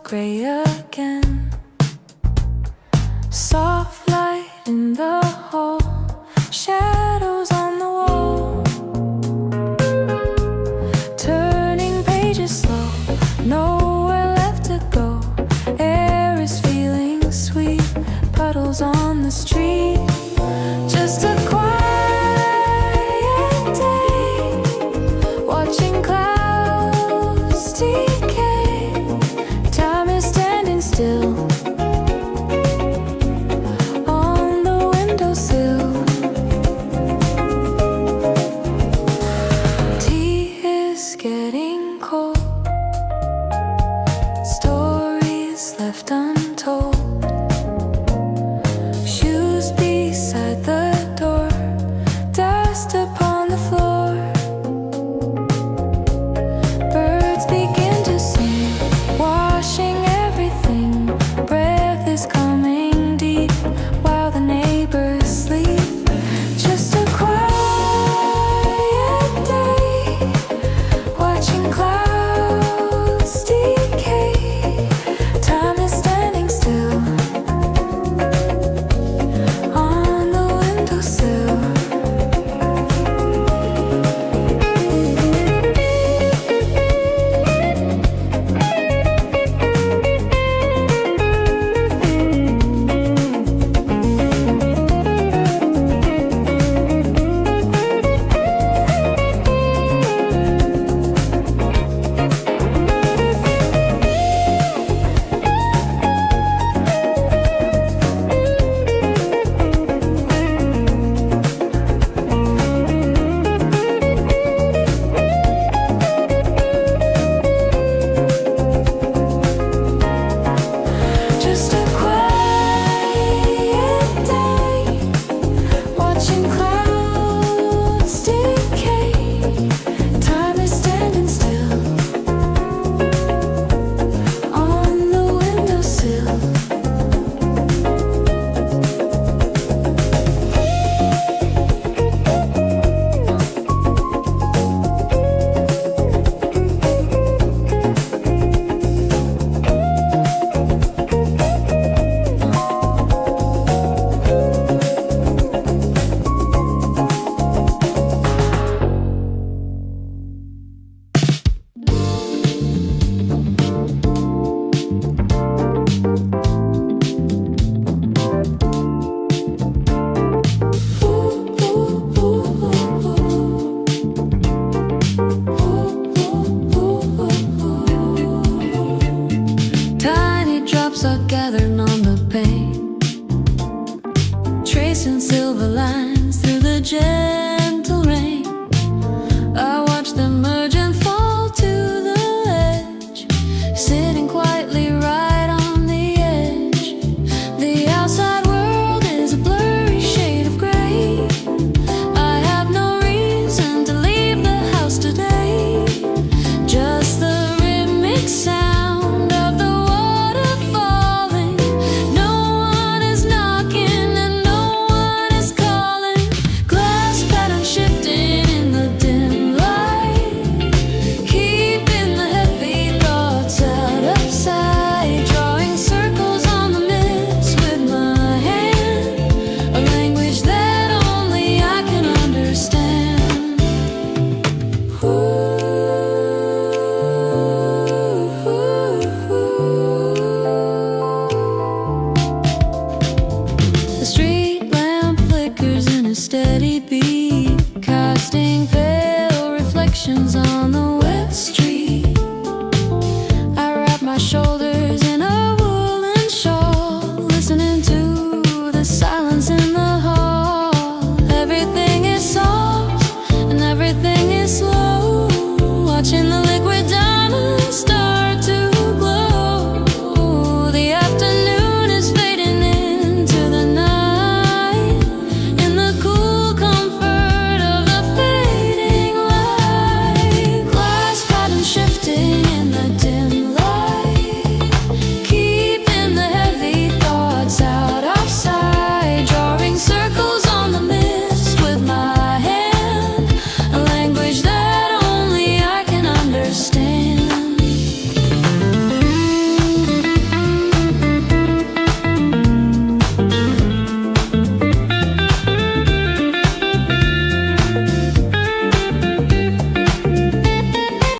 A: gray again. Soft light in the hall, shadows on the wall. Turning pages slow, nowhere left to go. Air is feeling sweet, puddles on the street. Just a quiet day, watching clouds decay. Time is standing still on the windowsill. Tea is getting cold, stories left untold. Shoes beside the door, dust upon the floor. Birds begin to sing, washing everything. Breath is coming deep while the neighbors sleep. Just a quiet day, watching clouds decay. Time is standing still on the windowsill. Just a quiet day, watching clouds decay. Time is standing still on the windowsill. Tiny drops are gathered on